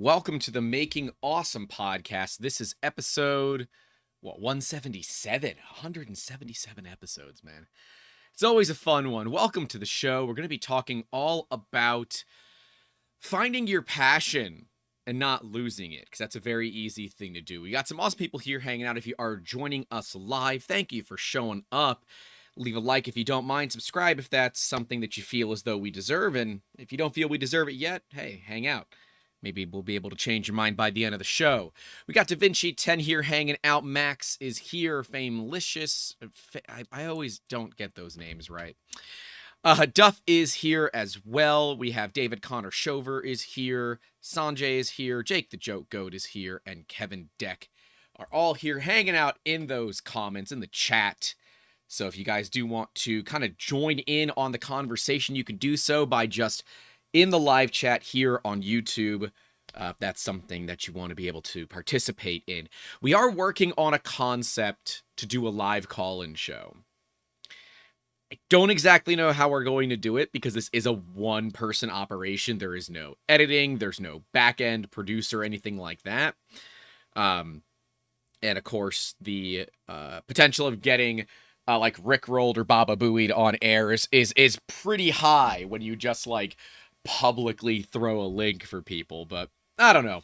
Welcome to the Making Awesome podcast. This is episode, 177? 177 episodes, man. It's always a fun one. Welcome to the show. We're going to be talking all about finding your passion and not losing it, because that's a very easy thing to do. We got some awesome people here hanging out. If you are joining us live, thank you for showing up. Leave a like if you don't mind. Subscribe if that's something that you feel as though we deserve. And if you don't feel we deserve it yet, hey, hang out. Maybe we'll be able to change your mind by the end of the show. We got Da Vinci 10 here hanging out. Max is here. Famelicious. I always don't get those names right. Duff is here as well. We have David Connor Shover is here. Sanjay is here. Jake the Joke Goat is here. And Kevin Deck are all here hanging out in those comments, in the chat. So if you guys do want to kind of join in on the conversation, you can do so by just in the live chat here on YouTube. If that's something that you want to be able to participate in. We are working on a concept to do a live call-in show. I don't exactly know how we're going to do it because this is a one-person operation. There is no editing. There's no back-end producer, anything like that. And of course, the potential of getting like Rickrolled or Baba Booeyed on air is pretty high when you just like publicly throw a link for people, but I don't know.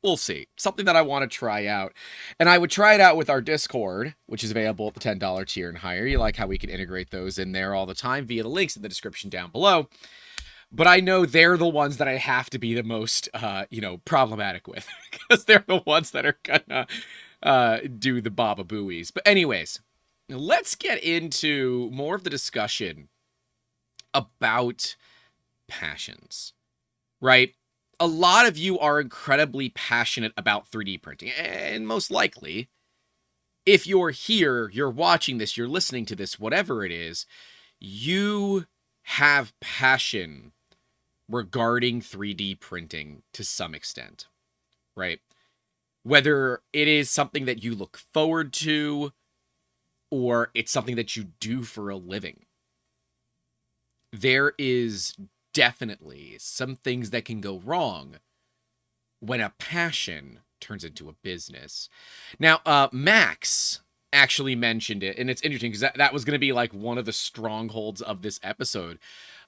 We'll see. Something that I want to try out. And I would try it out with our Discord, which is available at the $10 tier and higher. You like how we can integrate those in there all the time via the links in the description down below. But I know they're the ones that I have to be the most, problematic with, because they're the ones that are gonna do the Baba Booies. But anyways, let's get into more of the discussion about passions, right? A lot of you are incredibly passionate about 3D printing, and most likely, if you're here, you're watching this, you're listening to this, whatever it is, you have passion regarding 3D printing to some extent, right? Whether it is something that you look forward to, or it's something that you do for a living. There is definitely some things that can go wrong when a passion turns into a business. Now, Max actually mentioned it, and it's interesting because that was going to be like one of the strongholds of this episode,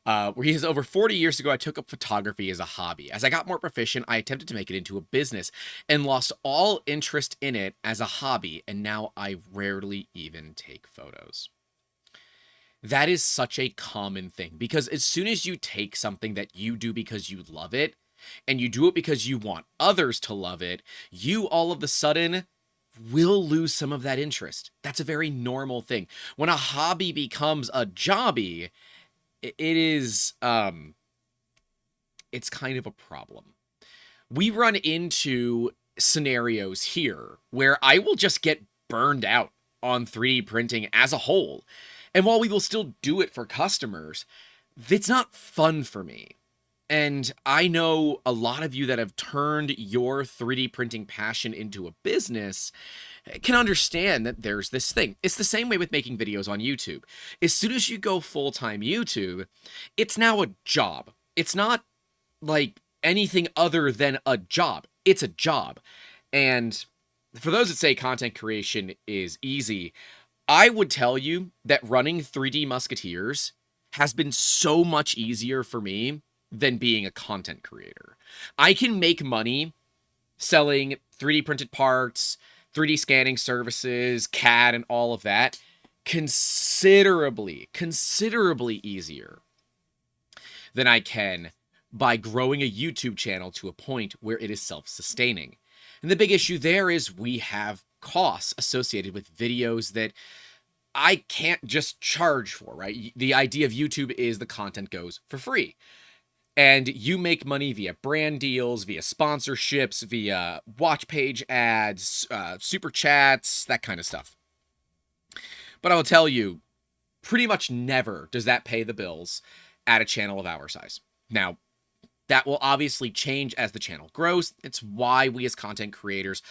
where he says, over 40 years ago, I took up photography as a hobby. As I got more proficient, I attempted to make it into a business and lost all interest in it as a hobby, and now I rarely even take photos. That is such a common thing, because as soon as you take something that you do because you love it, and you do it because you want others to love it, you all of a sudden will lose some of that interest. That's a very normal thing. When a hobby becomes a jobby, it is, it's kind of a problem. We run into scenarios here where I will just get burned out on 3D printing as a whole. And while we will still do it for customers, it's not fun for me. And I know a lot of you that have turned your 3D printing passion into a business can understand that there's this thing. It's the same way with making videos on YouTube. As soon as you go full-time YouTube, it's now a job. It's not like anything other than a job. It's a job. And for those that say content creation is easy, I would tell you that running 3D Musketeers has been so much easier for me than being a content creator. I can make money selling 3D printed parts, 3D scanning services, CAD, and all of that considerably easier than I can by growing a YouTube channel to a point where it is self-sustaining. And the big issue there is we have costs associated with videos that I can't just charge for, right? The idea of YouTube is the content goes for free. And you make money via brand deals, via sponsorships, via watch page ads, super chats, that kind of stuff. But I will tell you, pretty much never does that pay the bills at a channel of our size. Now, that will obviously change as the channel grows. It's why we as content creators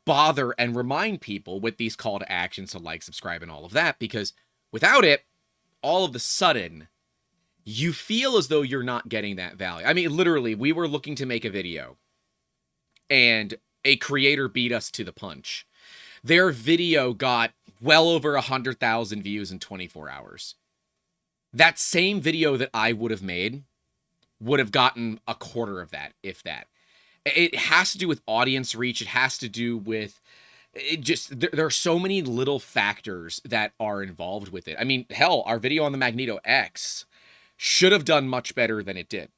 bother and remind people with these call to actions to like, subscribe, and all of that, because without it, all of a sudden, you feel as though you're not getting that value. I mean, literally, we were looking to make a video and a creator beat us to the punch. Their video got well over 100,000 views in 24 hours. That same video that I would have made would have gotten a quarter of that, if that. It has to do with audience reach. It has to do with it just, there are so many little factors that are involved with it. I mean, hell, our video on the Magneto X should have done much better than it did.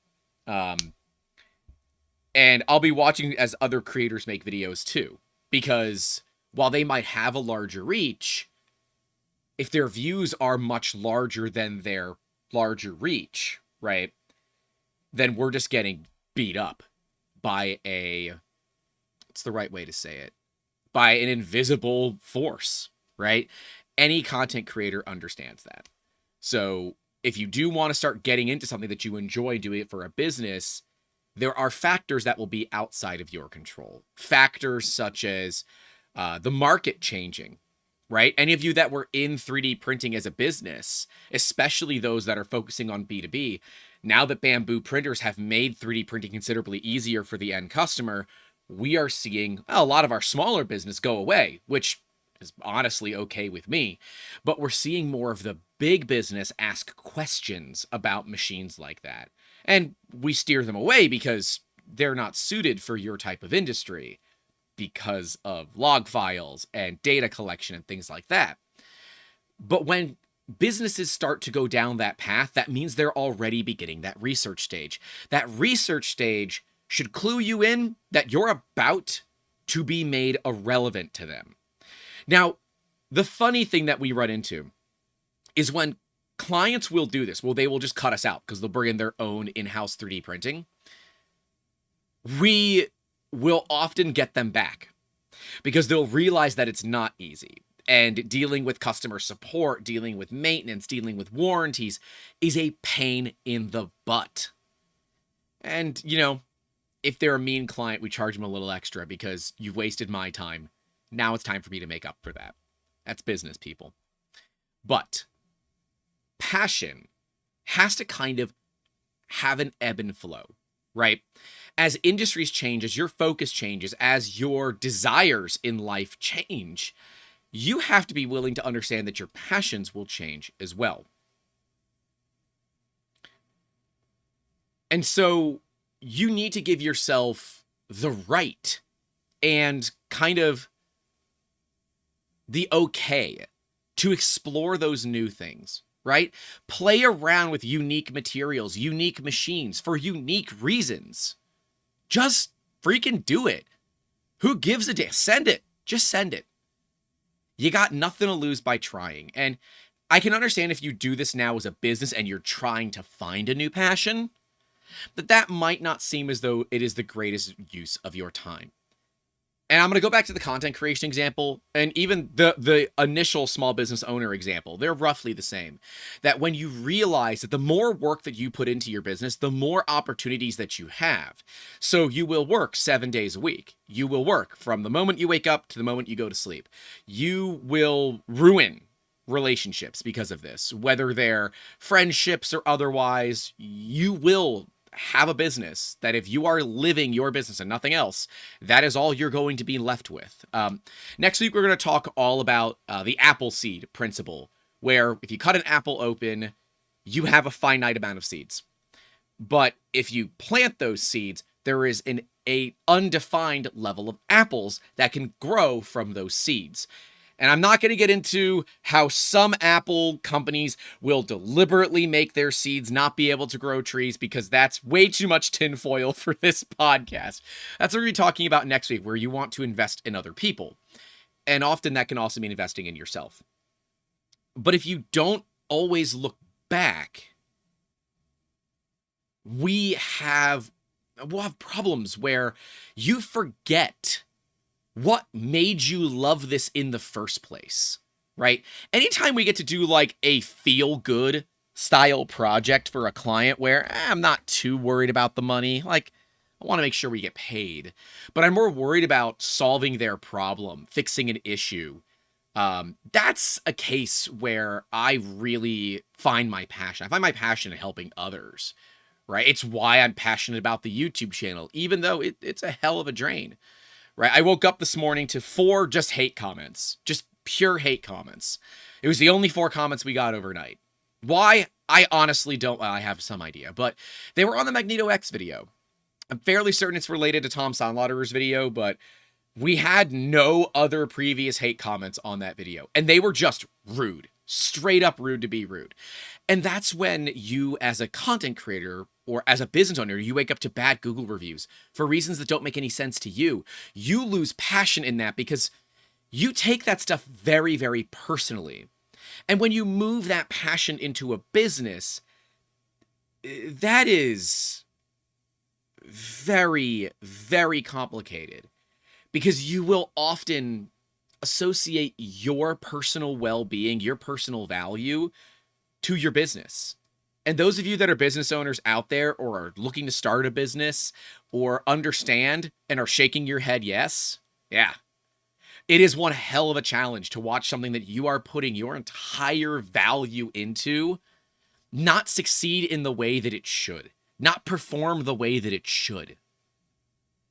And I'll be watching as other creators make videos too, because while they might have a larger reach, if their views are much larger than their larger reach, right, then we're just getting beat up by what's the right way to say it? By an invisible force, right? Any content creator understands that. So if you do want to start getting into something that you enjoy doing it for a business, there are factors that will be outside of your control. Factors such as the market changing, right? Any of you that were in 3D printing as a business, especially those that are focusing on B2B, now that bamboo printers have made 3D printing considerably easier for the end customer, we are seeing a lot of our smaller business go away, which is honestly okay with me. But we're seeing more of the big business ask questions about machines like that. And we steer them away because they're not suited for your type of industry because of log files and data collection and things like that. But when businesses start to go down that path, that means they're already beginning that research stage. That research stage should clue you in that you're about to be made irrelevant to them. Now, the funny thing that we run into is when clients will do this, well, they will just cut us out because they'll bring in their own in-house 3D printing. We will often get them back because they'll realize that it's not easy. And dealing with customer support, dealing with maintenance, dealing with warranties is a pain in the butt. And, you know, if they're a mean client, we charge them a little extra because you've wasted my time. Now it's time for me to make up for that. That's business, people. But passion has to kind of have an ebb and flow, right? As industries change, as your focus changes, as your desires in life change, you have to be willing to understand that your passions will change as well. And so you need to give yourself the right and kind of the okay to explore those new things, right? Play around with unique materials, unique machines for unique reasons. Just freaking do it. Who gives a damn? Send it. Just send it. You got nothing to lose by trying. And I can understand if you do this now as a business and you're trying to find a new passion, that might not seem as though it is the greatest use of your time. And I'm going to go back to the content creation example and even the initial small business owner example. They're roughly the same. That when you realize that the more work that you put into your business, the more opportunities that you have. So you will work 7 days a week. You will work from the moment you wake up to the moment you go to sleep. You will ruin relationships because of this, whether they're friendships or otherwise. You will have a business that if you are living your business and nothing else, that is all you're going to be left with. Next week, we're going to talk all about the apple seed principle, where if you cut an apple open, you have a finite amount of seeds. But if you plant those seeds, there is an undefined level of apples that can grow from those seeds. And I'm not going to get into how some apple companies will deliberately make their seeds not be able to grow trees, because that's way too much tinfoil for this podcast. That's what we're talking about next week, where you want to invest in other people. And often that can also mean investing in yourself. But if you don't always look back, we'll have problems where you forget what made you love this in the first place, right? Anytime we get to do like a feel-good style project for a client where I'm not too worried about the money, like I want to make sure we get paid, but I'm more worried about solving their problem, fixing an issue. That's a case where I really find my passion. I find my passion in helping others, right? It's why I'm passionate about the YouTube channel, even though it's a hell of a drain, right? I woke up this morning to 4 just hate comments, just pure hate comments. It was the only 4 comments we got overnight. Why? I honestly don't. Well, I have some idea, but they were on the Magneto X video. I'm fairly certain it's related to Tom Sandlotter's video, but we had no other previous hate comments on that video, and they were just rude, straight up rude to be rude. And that's when you, as a content creator or as a business owner, you wake up to bad Google reviews for reasons that don't make any sense to you. You lose passion in that because you take that stuff very, very personally. And when you move that passion into a business, that is very, very complicated, because you will often associate your personal well-being, your personal value to your business. And those of you that are business owners out there or are looking to start a business or understand and are shaking your head yes, yeah. It is one hell of a challenge to watch something that you are putting your entire value into not succeed in the way that it should, not perform the way that it should,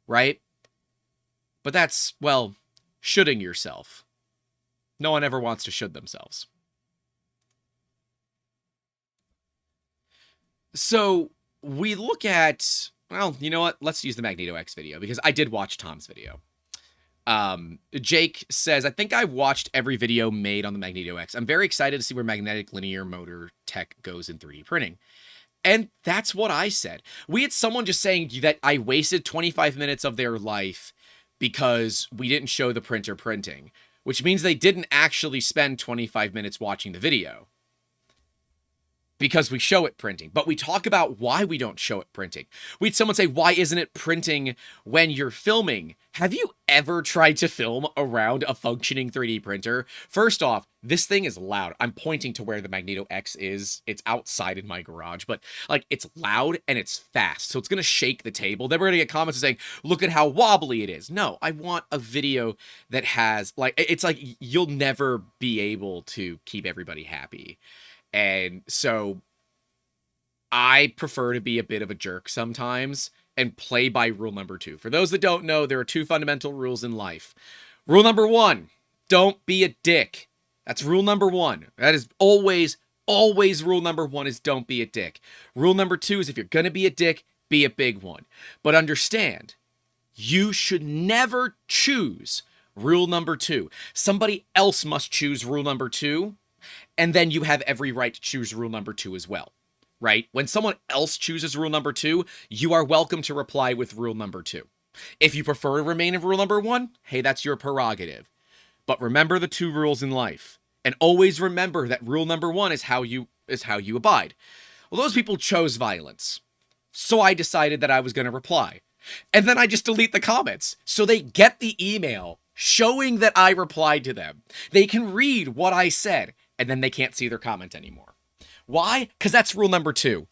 right? But that's, well, shoulding yourself. No one ever wants to should themselves. So we look at, well, you know what? Let's use the Magneto X video because I did watch Tom's video. Jake says, I think I've watched every video made on the Magneto X. I'm very excited to see where magnetic linear motor tech goes in 3D printing. And that's what I said. We had someone just saying that I wasted 25 minutes of their life because we didn't show the printer printing, which means they didn't actually spend 25 minutes watching the video because we show it printing. But we talk about why we don't show it printing. We had someone say, why isn't it printing when you're filming? Have you ever tried to film around a functioning 3D printer? First off, this thing is loud. I'm pointing to where the Magneto X is. It's outside in my garage, but like it's loud and it's fast. So it's going to shake the table. Then we're going to get comments saying, look at how wobbly it is. No, I want a video that has like, it's like you'll never be able to keep everybody happy. And so I prefer to be a bit of a jerk sometimes and play by rule number 2. For those that don't know, there are 2 fundamental rules in life. Rule number 1, don't be a dick. That's rule number 1. That is always rule number 1 is don't be a dick. Rule number 2 is if you're going to be a dick, be a big one. But understand, you should never choose rule number 2. Somebody else must choose rule number 2. And then you have every right to choose rule number 2 as well, right? When someone else chooses rule number 2, you are welcome to reply with rule number 2. If you prefer to remain in rule number 1, hey, that's your prerogative. But remember the 2 rules in life. And always remember that rule number 1 is how you abide. Well, those people chose violence. So I decided that I was going to reply. And then I just delete the comments. So they get the email showing that I replied to them. They can read what I said. And then they can't see their comment anymore. Why? Because that's rule number 2.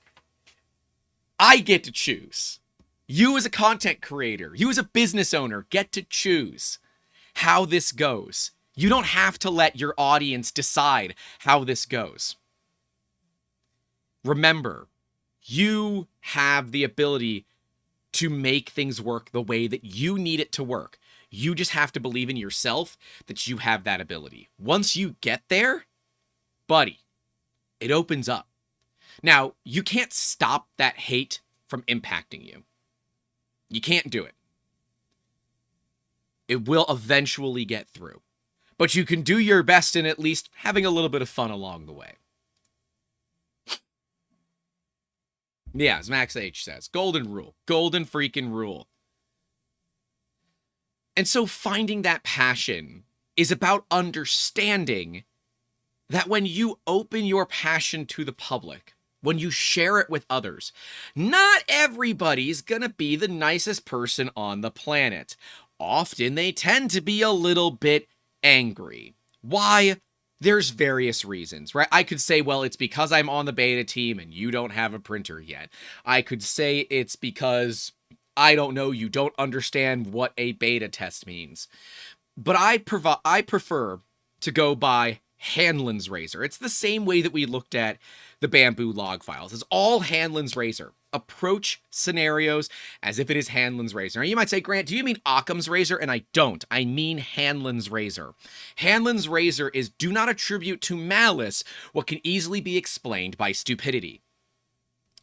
I get to choose. You as a content creator, you as a business owner get to choose how this goes. You don't have to let your audience decide how this goes. Remember, you have the ability to make things work the way that you need it to work. You just have to believe in yourself that you have that ability. Once you get there, buddy, it opens up. Now, you can't stop that hate from impacting you. You can't do it. It will eventually get through. But you can do your best in at least having a little bit of fun along the way. Yeah, as Max H says, golden rule. Golden freaking rule. And so finding that passion is about understanding that when you open your passion to the public, when you share it with others, not everybody's gonna be the nicest person on the planet. Often they tend to be a little bit angry. Why? There's various reasons, right? I could say, well, it's because I'm on the beta team and you don't have a printer yet. I could say it's because, I don't know, you don't understand what a beta test means. But I prefer to go by Hanlon's razor. It's the same way that we looked at the bamboo log files. It's all Hanlon's razor. approach scenarios as if it is Hanlon's razor. Now, you might say, Grant, do you mean Occam's razor? And I don't. I mean Hanlon's razor. Hanlon's razor is do not attribute to malice what can easily be explained by stupidity.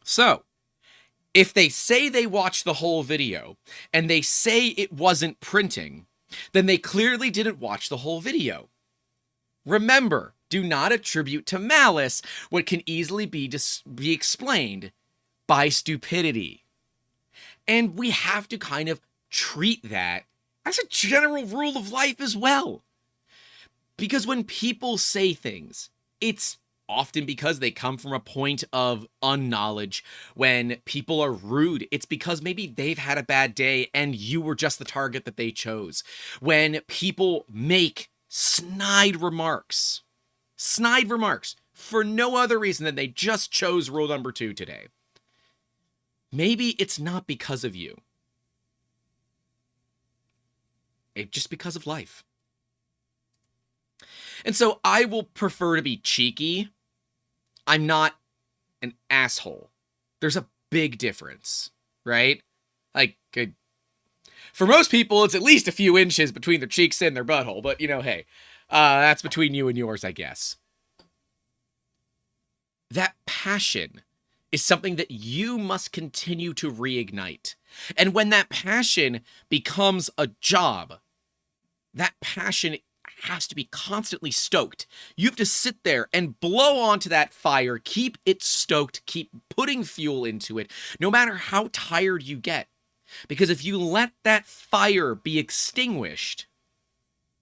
So, if they say they watched the whole video and they say it wasn't printing, then they clearly didn't watch the whole video. Remember, do not attribute to malice what can easily be explained by stupidity. And we have to kind of treat that as a general rule of life as well. Because when people say things, it's often because they come from a point of unknowledge. When people are rude, it's because maybe they've had a bad day and you were just the target that they chose. When people make snide remarks for no other reason than they just chose rule number 2 today, maybe it's not because of you. It's just because of life. And so I will prefer to be cheeky. I'm not an asshole. There's a big difference, right? Like, for most people, it's at least a few inches between their cheeks and their butthole. But, hey, that's between you and yours, I guess. That passion is something that you must continue to reignite. And when that passion becomes a job, that passion has to be constantly stoked. You have to sit there and blow onto that fire, keep it stoked, keep putting fuel into it, no matter how tired you get. Because if you let that fire be extinguished,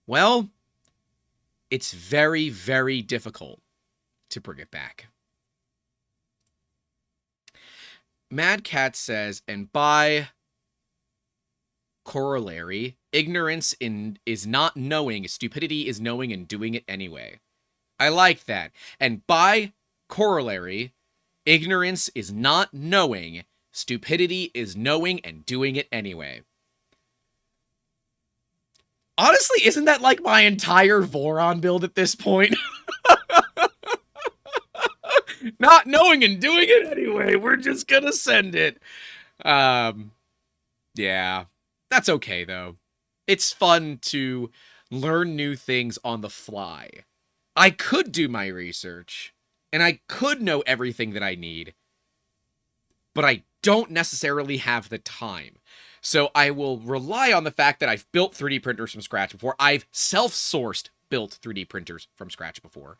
well, it's very, very difficult to bring it back. Mad Cat says, and by corollary, ignorance is not knowing, stupidity is knowing and doing it anyway. I like that. And by corollary, ignorance is not knowing, stupidity is knowing and doing it anyway. Honestly, isn't that like my entire Voron build at this point? Not knowing and doing it anyway. We're just gonna send it. Yeah. That's okay, though. It's fun to learn new things on the fly. I could do my research, and I could know everything that I need, but I don't necessarily have the time. So I will rely on the fact that I've built 3D printers from scratch before. I've self-sourced built 3D printers from scratch before.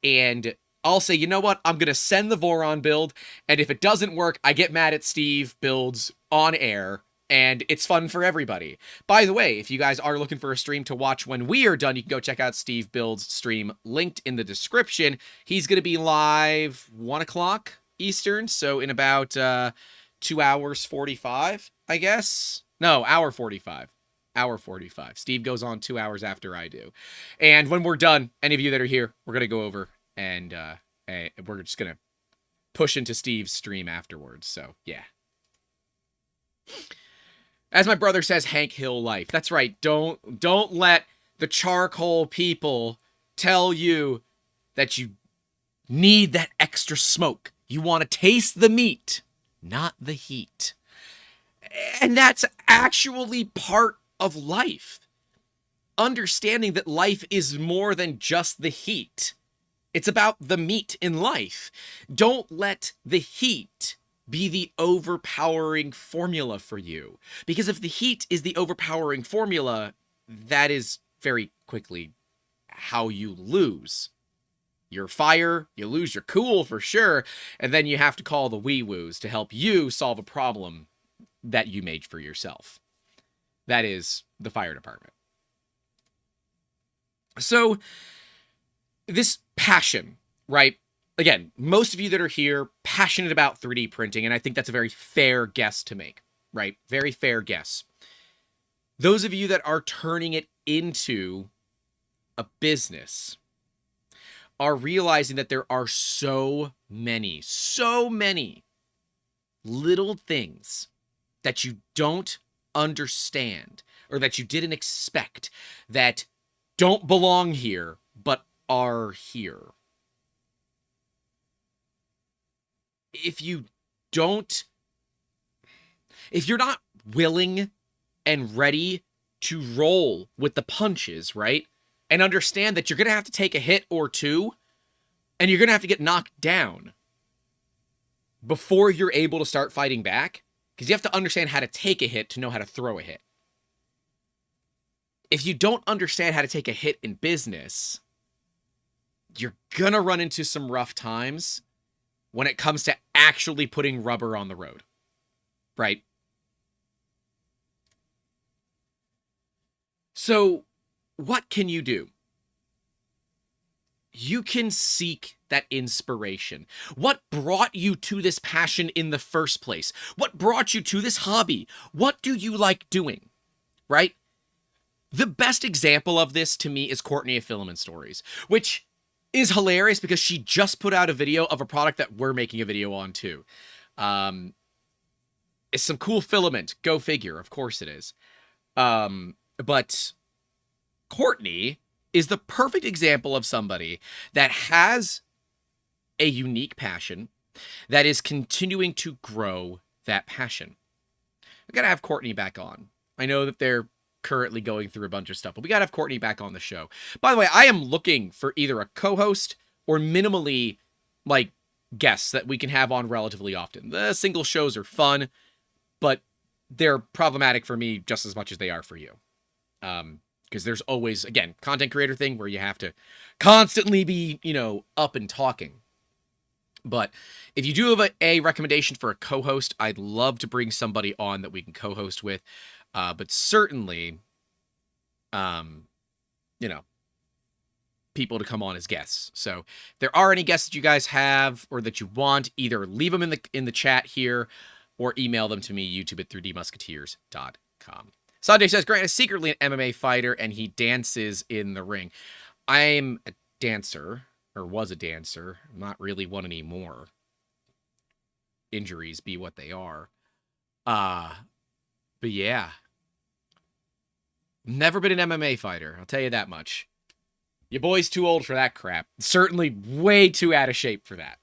And I'll say, you know what? I'm going to send the Voron build, and if it doesn't work, I get mad at Steve builds on air, and it's fun for everybody. By the way, if you guys are looking for a stream to watch when we are done, you can go check out Steve Build's stream, linked in the description. He's going to be live 1 o'clock Eastern, so in about 2 hours 45, I guess? No, hour 45. Hour 45. Steve goes on 2 hours after I do. And when we're done, any of you that are here, we're going to go over and we're just going to push into Steve's stream afterwards. So, yeah. As my brother says, Hank Hill life. That's right. Don't let the charcoal people tell you that you need that extra smoke. You want to taste the meat, not the heat. And that's actually part of life. Understanding that life is more than just the heat. It's about the meat in life. Don't let the heat be the overpowering formula for you. Because if the heat is the overpowering formula, that is very quickly how you lose your fire, you lose your cool for sure, and then you have to call the wee-woos to help you solve a problem that you made for yourself. That is the fire department. So, this passion, right? Again, most of you that are here, passionate about 3D printing, and I think that's a very fair guess to make, right? Very fair guess. Those of you that are turning it into a business are realizing that there are so many little things that you don't understand or that you didn't expect that don't belong here, but are here. If you don't If you're not willing and ready to roll with the punches, right? And understand that you're going to have to take a hit or two, and you're going to have to get knocked down before you're able to start fighting back, because you have to understand how to take a hit to know how to throw a hit. If you don't understand how to take a hit in business, you're going to run into some rough times when it comes to actually putting rubber on the road, right? So, what can you do? You can seek that inspiration. What brought you to this passion in the first place? What brought you to this hobby? What do you like doing, right? The best example of this to me is Courtney of Filament Stories, which is hilarious because she just put out a video of a product that we're making a video on too. It's some cool filament. Go figure. Of course it is. But Courtney is the perfect example of somebody that has a unique passion that is continuing to grow that passion. We gotta have Courtney back on. I know that they're currently going through a bunch of stuff, but we gotta have Courtney back on the show. By the way, I am looking for either a co-host or minimally, like, guests that we can have on relatively often. The single shows are fun, but they're problematic for me just as much as they are for you. Because there's always, again, content creator thing where you have to constantly be, up and talking. But if you do have a recommendation for a co-host, I'd love to bring somebody on that we can co-host with. But certainly, people to come on as guests. So if there are any guests that you guys have or that you want, either leave them in the chat here or email them to me, YouTube at 3dmusketeers.com. Sanjay says, Grant is secretly an MMA fighter, and he dances in the ring. I'm a dancer, or was a dancer. I'm not really one anymore. Injuries be what they are. But yeah. Never been an MMA fighter, I'll tell you that much. Your boy's too old for that crap. Certainly way too out of shape for that.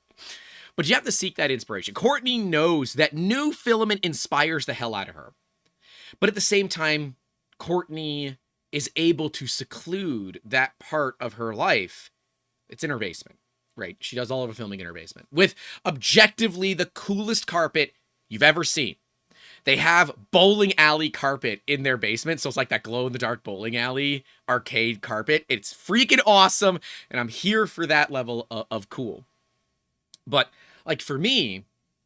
But you have to seek that inspiration. Courtney knows that new filament inspires the hell out of her. But at the same time, Courtney is able to seclude that part of her life. It's in her basement, right? She does all of her filming in her basement with objectively the coolest carpet you've ever seen. They have bowling alley carpet in their basement. So it's like that glow-in-the-dark bowling alley arcade carpet. It's freaking awesome. And I'm here for that level of cool. But like for me,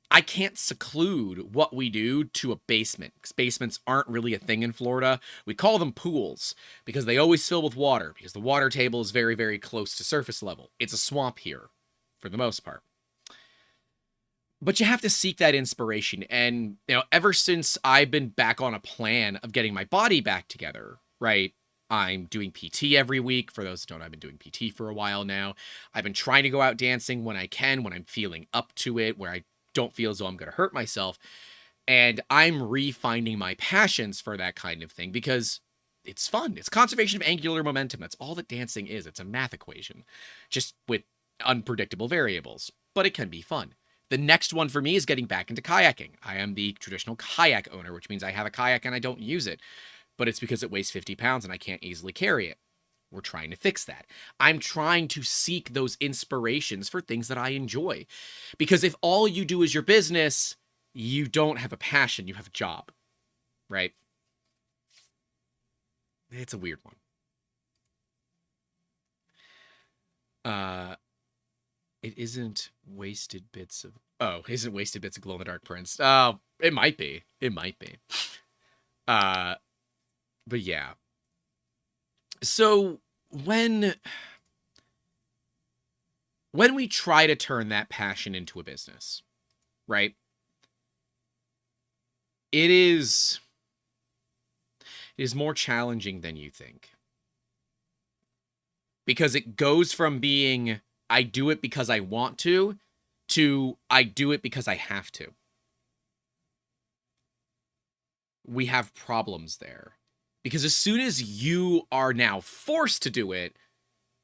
I can't seclude what we do to a basement, because basements aren't really a thing in Florida. We call them pools because they always fill with water, because the water table is very, very close to surface level. It's a swamp here for the most part. But you have to seek that inspiration. And, ever since I've been back on a plan of getting my body back together, right? I'm doing PT every week. For those who don't, I've been doing PT for a while now. I've been trying to go out dancing when I can, when I'm feeling up to it, where I don't feel as though I'm going to hurt myself. And I'm refinding my passions for that kind of thing because it's fun. It's conservation of angular momentum. That's all that dancing is. It's a math equation, just with unpredictable variables, but it can be fun. The next one for me is getting back into kayaking. I am the traditional kayak owner, which means I have a kayak and I don't use it, but it's because it weighs 50 pounds and I can't easily carry it. We're trying to fix that. I'm trying to seek those inspirations for things that I enjoy. Because if all you do is your business, you don't have a passion, you have a job, right? It's a weird one. It isn't wasted bits of... Oh, isn't wasted bits of glow-in-the-dark prints. Oh, it might be. It might be. But yeah. So when we try to turn that passion into a business, right? It is more challenging than you think. Because it goes from being, I do it because I want to I do it because I have to. We have problems there. Because as soon as you are now forced to do it,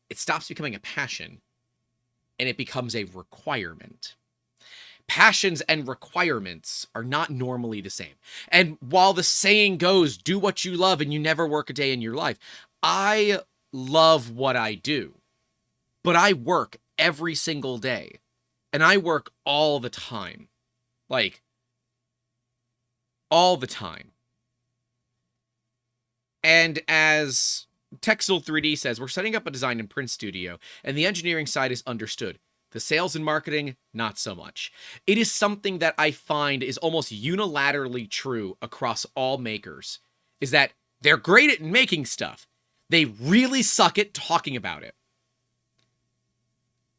it stops becoming a passion and it becomes a requirement. passions and requirements are not normally the same. And while the saying goes, do what you love and you never work a day in your life, I love what I do, but I work every single day and I work all the time. Like, all the time. And as Texel 3D says, we're setting up a design and print studio, and the engineering side is understood. The sales and marketing, not so much. It is something that I find is almost unilaterally true across all makers, is that they're great at making stuff. They really suck at talking about it.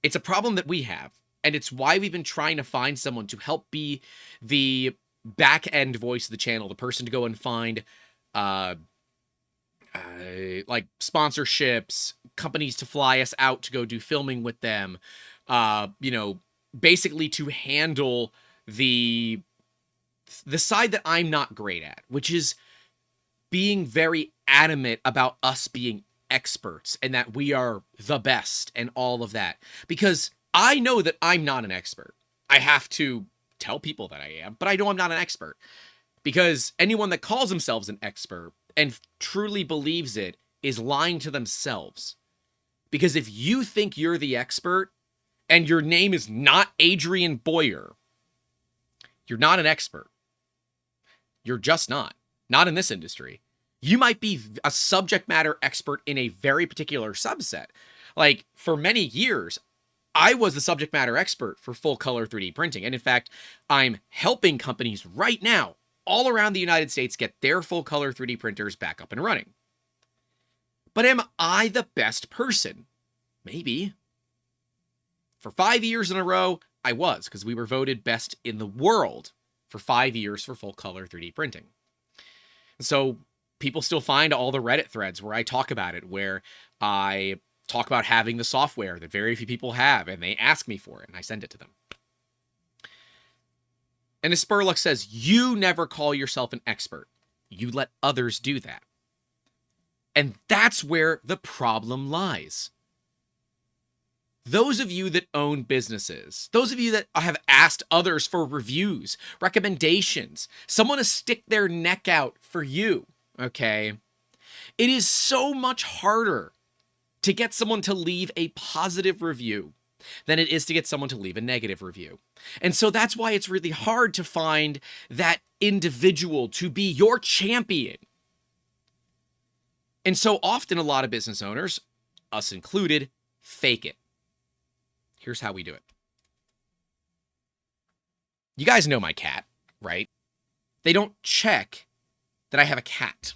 It's a problem that we have, and it's why we've been trying to find someone to help be the back-end voice of the channel, the person to go and find like sponsorships, companies to fly us out to go do filming with them, you know, basically to handle the side that I'm not great at, which is being very adamant about us being experts and that we are the best and all of that. Because I know that I'm not an expert. I have to tell people that I am, but I know I'm not an expert. Because anyone that calls themselves an expert and truly believes it is lying to themselves. Because if you think you're the expert and your name is not Adrian Boyer, you're not an expert. You're just not. Not in this industry. You might be a subject matter expert in a very particular subset. Like, for many years, I was the subject matter expert for full color 3D printing. And in fact, I'm helping companies right now all around the United States get their full color 3D printers back up and running. But am I the best person? Maybe. For 5 years in a row, I was, because we were voted best in the world for 5 years for full color 3D printing. So people still find all the Reddit threads where I talk about it, where I talk about having the software that very few people have, and they ask me for it, and I send it to them. And as Spurlock says, you never call yourself an expert. You let others do that. And that's where the problem lies. Those of you that own businesses, those of you that have asked others for reviews, recommendations, someone to stick their neck out for you, okay? It is so much harder to get someone to leave a positive review than it is to get someone to leave a negative review. And so that's why it's really hard to find that individual to be your champion. And so often a lot of business owners, us included, fake it. Here's how we do it. You guys know my cat, right? They don't check that I have a cat.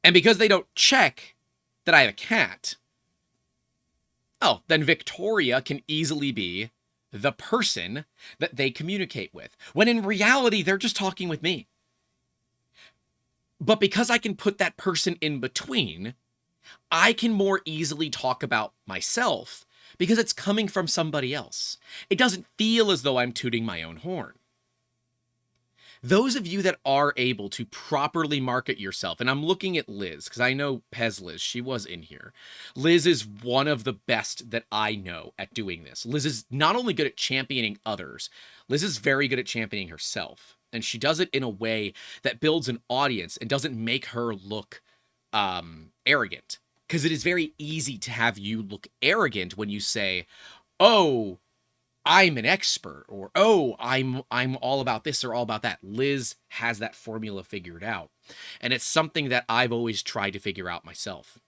And because they don't check that I have a cat, oh, then Victoria can easily be the person that they communicate with, when in reality, they're just talking with me. But because I can put that person in between, I can more easily talk about myself because it's coming from somebody else. It doesn't feel as though I'm tooting my own horn. Those of you that are able to properly market yourself, and I'm looking at Liz, because I know Pez Liz, she was in here. Liz is one of the best that I know at doing this. Liz is not only good at championing others, Liz is very good at championing herself. And she does it in a way that builds an audience and doesn't make her look arrogant. Because it is very easy to have you look arrogant when you say, oh, I'm an expert, or, oh, I'm all about this or all about that. Liz has that formula figured out. And it's something that I've always tried to figure out myself.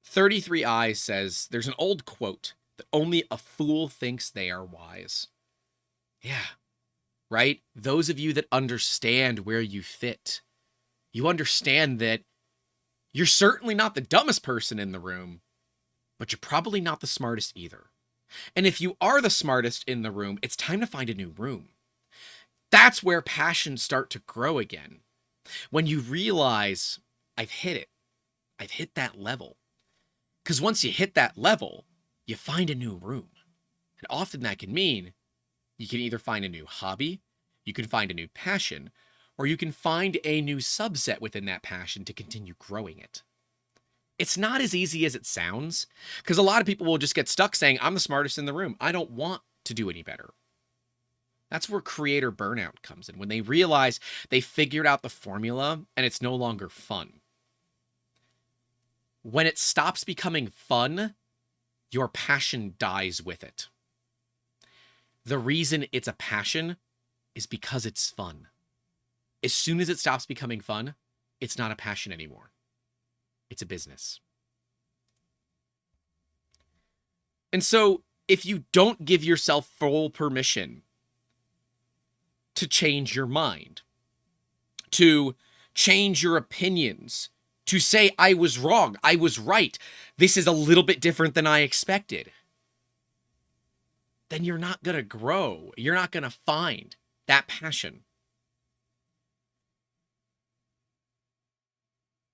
33 Eyes says, there's an old quote that only a fool thinks they are wise. Yeah, right? Those of you that understand where you fit, you understand that you're certainly not the dumbest person in the room, but you're probably not the smartest either. And if you are the smartest in the room, it's time to find a new room. That's where passions start to grow again. When you realize, I've hit it. I've hit that level. Because once you hit that level, you find a new room. And often that can mean you can either find a new hobby, you can find a new passion, or you can find a new subset within that passion to continue growing it. It's not as easy as it sounds, because a lot of people will just get stuck saying, I'm the smartest in the room. I don't want to do any better. That's where creator burnout comes in, when they realize they figured out the formula and it's no longer fun. When it stops becoming fun, your passion dies with it. The reason it's a passion is because it's fun. As soon as it stops becoming fun, it's not a passion anymore. It's a business. And so if you don't give yourself full permission to change your mind, to change your opinions, to say, I was wrong, I was right, this is a little bit different than I expected, then you're not going to grow. You're not going to find that passion.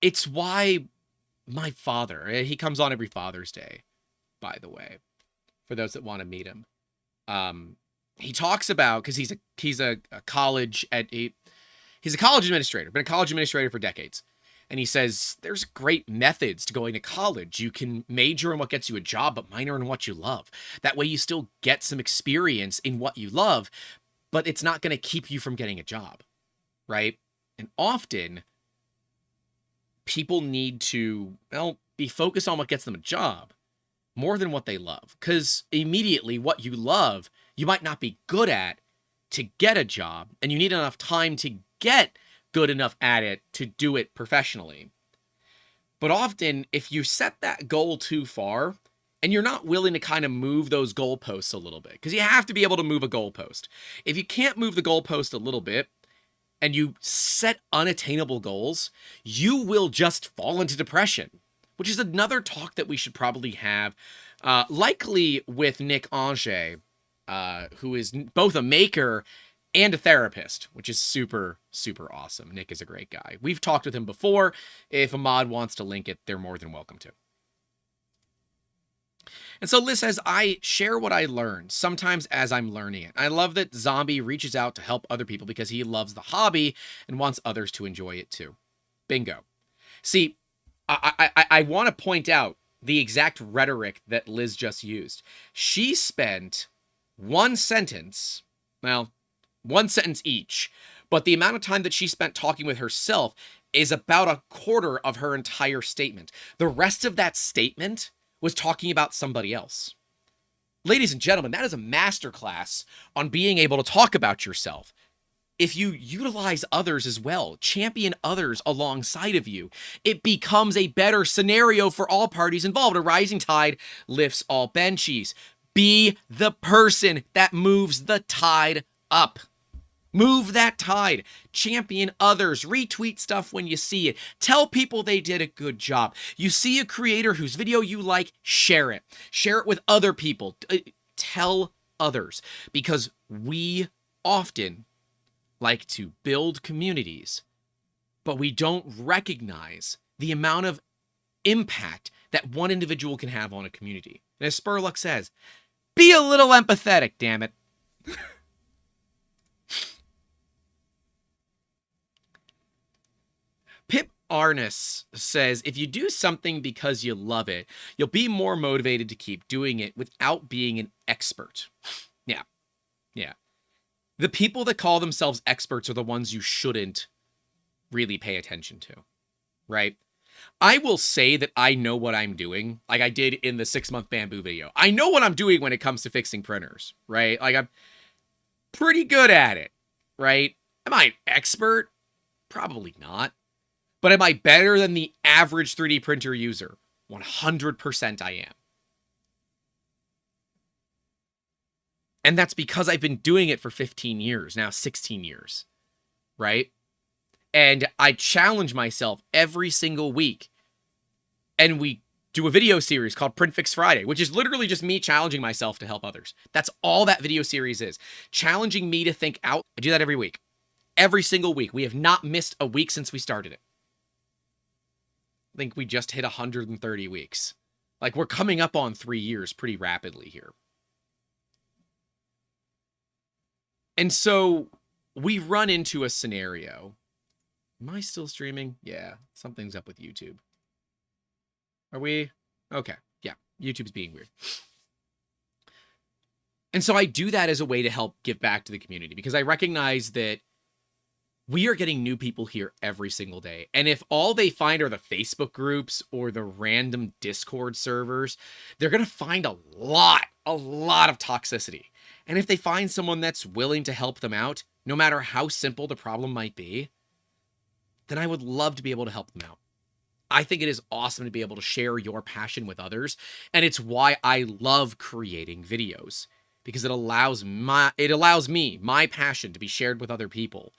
It's why my father, he comes on every Father's Day, by the way, for those that want to meet him. He talks about, because he's a college he's a college administrator, been a college administrator for decades. And he says, there's great methods to going to college. You can major in what gets you a job, but minor in what you love. That way you still get some experience in what you love, but it's not going to keep you from getting a job, right? And often, people need to, be focused on what gets them a job more than what they love. Because immediately, what you love, you might not be good at to get a job, and you need enough time to get good enough at it to do it professionally. But often, if you set that goal too far, and you're not willing to kind of move those goalposts a little bit, because you have to be able to move a goalpost. If you can't move the goalpost a little bit, and you set unattainable goals, you will just fall into depression, which is another talk that we should probably have, likely with Nick Ange, who is both a maker and a therapist, which is super, super awesome. Nick is a great guy. We've talked with him before. If a mod wants to link it, they're more than welcome to. And so Liz says, I share what I learned, sometimes as I'm learning it. I love that Zombie reaches out to help other people because he loves the hobby and wants others to enjoy it too. Bingo. See, I want to point out the exact rhetoric that Liz just used. She spent one sentence each, but the amount of time that she spent talking with herself is about a quarter of her entire statement. The rest of that statement was talking about somebody else. Ladies and gentlemen, that is a masterclass on being able to talk about yourself. If you utilize others as well, champion others alongside of you, it becomes a better scenario for all parties involved. A rising tide lifts all benches. Be the person that moves the tide up. Move that tide. Champion others. Retweet stuff when you see it. Tell people they did a good job. You see a creator whose video you like, share it. Share it with other people. Tell others. Because we often like to build communities, but we don't recognize the amount of impact that one individual can have on a community. And as Spurlock says, be a little empathetic, damn it. Pip Arnis says, if you do something because you love it, you'll be more motivated to keep doing it without being an expert. Yeah. The people that call themselves experts are the ones you shouldn't really pay attention to, right? I will say that I know what I'm doing, like I did in the 6-month bamboo video. I know what I'm doing when it comes to fixing printers, right? Like I'm pretty good at it, right? Am I an expert? Probably not. But am I better than the average 3D printer user? 100% I am. And that's because I've been doing it for 15 years, now 16 years, right? And I challenge myself every single week. And we do a video series called Print Fix Friday, which is literally just me challenging myself to help others. That's all that video series is. Challenging me to think out. I do that every week. Every single week. We have not missed a week since we started it. I think we just hit 130 weeks. Like, we're coming up on 3 years pretty rapidly here. And so we run into a scenario. Am I still streaming? Yeah, something's up with YouTube. Are we? Okay. Yeah. YouTube's being weird. And so I do that as a way to help give back to the community because I recognize that we are getting new people here every single day. And if all they find are the Facebook groups or the random Discord servers, they're going to find a lot of toxicity. And if they find someone that's willing to help them out, no matter how simple the problem might be, then I would love to be able to help them out. I think it is awesome to be able to share your passion with others. And it's why I love creating videos because it allows me, my passion to be shared with other people.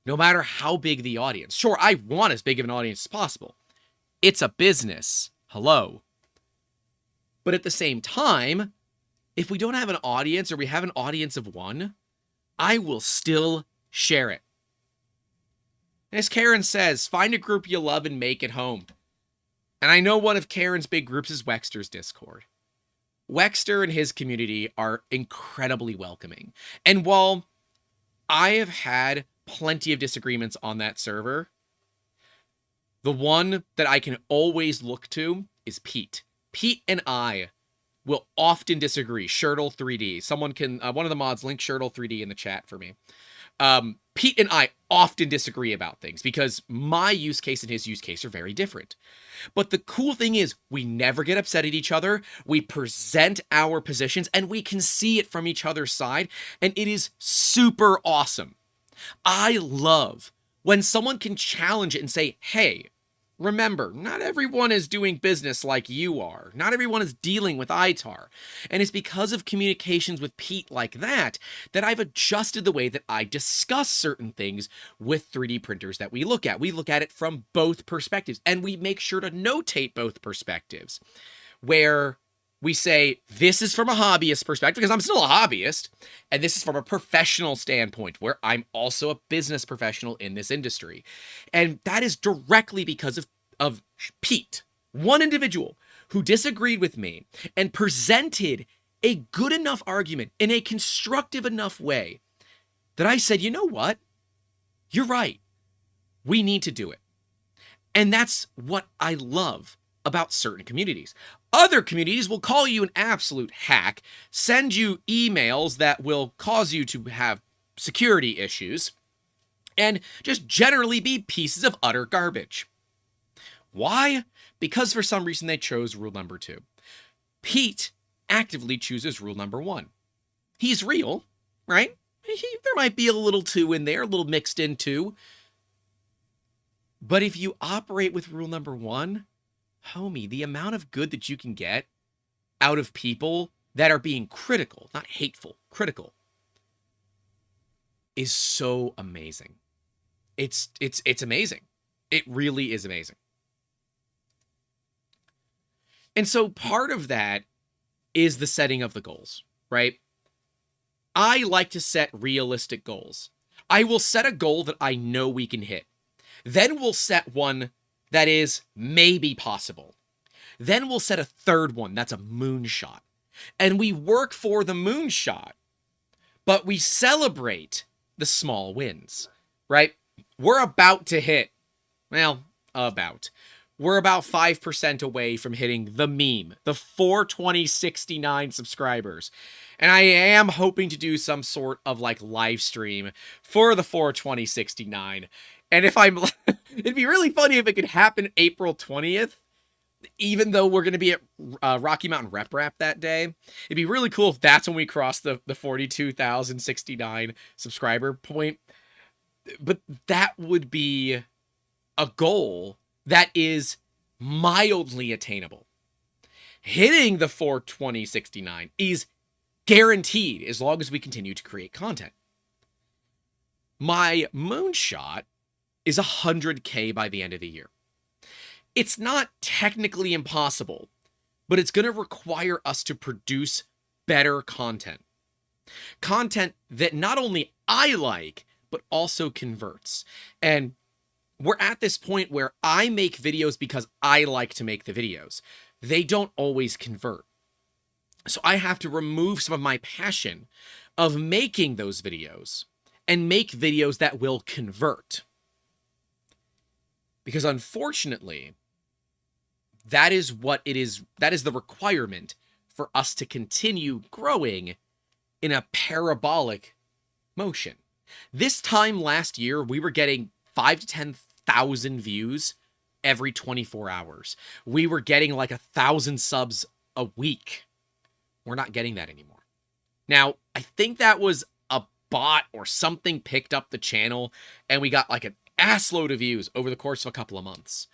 No matter how big the audience. Sure, I want as big of an audience as possible. It's a business. Hello. But at the same time, if we don't have an audience or we have an audience of one, I will still share it. And as Karen says, find a group you love and make it home. And I know one of Karen's big groups is Wexter's Discord. Wexter and his community are incredibly welcoming. And while I have had plenty of disagreements on that server, the one that I can always look to is Pete. Pete and I will often disagree. Shirtle3D. Someone can, one of the mods, link Shirtle3D in the chat for me. Pete and I often disagree about things because my use case and his use case are very different. But the cool thing is we never get upset at each other. We present our positions and we can see it from each other's side. And it is super awesome. I love when someone can challenge it and say, hey, remember, not everyone is doing business like you are. Not everyone is dealing with ITAR. And it's because of communications with Pete like that I've adjusted the way that I discuss certain things with 3D printers that we look at. We look at it from both perspectives, and we make sure to notate both perspectives, where we say, this is from a hobbyist perspective, because I'm still a hobbyist, and this is from a professional standpoint, where I'm also a business professional in this industry. And that is directly because of Pete, one individual who disagreed with me and presented a good enough argument in a constructive enough way that I said, you know what? You're right. We need to do it. And that's what I love about certain communities. Other communities will call you an absolute hack, send you emails that will cause you to have security issues, and just generally be pieces of utter garbage. Why? Because for some reason they chose rule number 2. Pete actively chooses rule number 1. He's real, right? There might be a little 2 in there, a little mixed in 2. But if you operate with rule number 1, homie, the amount of good that you can get out of people that are being critical, not hateful, critical, is so amazing. It's amazing. It really is amazing. And so part of that is the setting of the goals, right? I like to set realistic goals. I will set a goal that I know we can hit. Then we'll set one that is maybe possible. Then we'll set a third one that's a moonshot. And we work for the moonshot, but we celebrate the small wins, right? We're about to hit, we're about 5% away from hitting the meme, the 42069 subscribers. And I am hoping to do some sort of like live stream for the 42069. And if I'm, it'd be really funny if it could happen April 20th, even though we're going to be at Rocky Mountain Rep Rap that day. It'd be really cool if that's when we cross the 42,069 subscriber point. But that would be a goal that is mildly attainable. Hitting the 42069 is guaranteed as long as we continue to create content. My moonshot is 100K by the end of the year. It's not technically impossible, but it's going to require us to produce better content. Content that not only I like, but also converts. And we're at this point where I make videos because I like to make the videos. They don't always convert. So I have to remove some of my passion of making those videos and make videos that will convert. Because unfortunately, that is what it is. That is the requirement for us to continue growing in a parabolic motion. This time last year, we were getting 5 to 10,000 views every 24 hours. We were getting like 1,000 subs a week. We're not getting that anymore. Now, I think that was a bot or something picked up the channel, and we got like an assload of views over the course of a couple of months.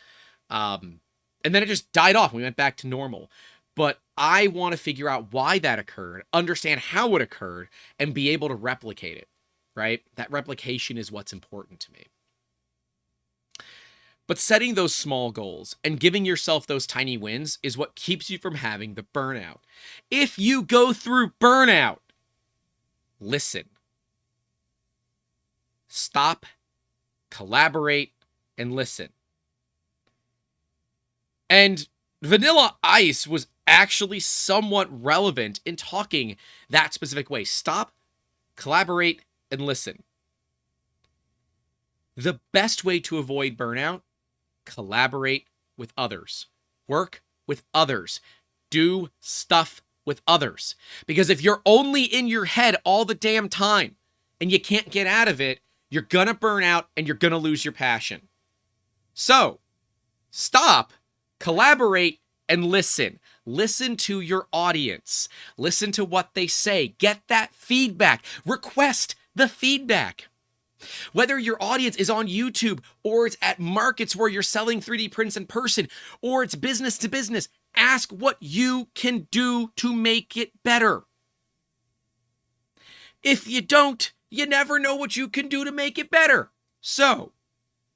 And then it just died off. We went back to normal. But I want to figure out why that occurred, understand how it occurred, and be able to replicate it, right? That replication is what's important to me. But setting those small goals and giving yourself those tiny wins is what keeps you from having the burnout. If you go through burnout, listen. Stop, collaborate, and listen. And Vanilla Ice was actually somewhat relevant in talking that specific way. Stop, collaborate, and listen. The best way to avoid burnout: collaborate with others. Work with others. Do stuff with others. Because if you're only in your head all the damn time and you can't get out of it, you're gonna burn out and you're gonna lose your passion. So, stop, collaborate, and listen. Listen to your audience. Listen to what they say. Get that feedback. Request the feedback. Whether your audience is on YouTube, or it's at markets where you're selling 3D prints in person, or it's business to business, ask what you can do to make it better. If you don't, you never know what you can do to make it better. So,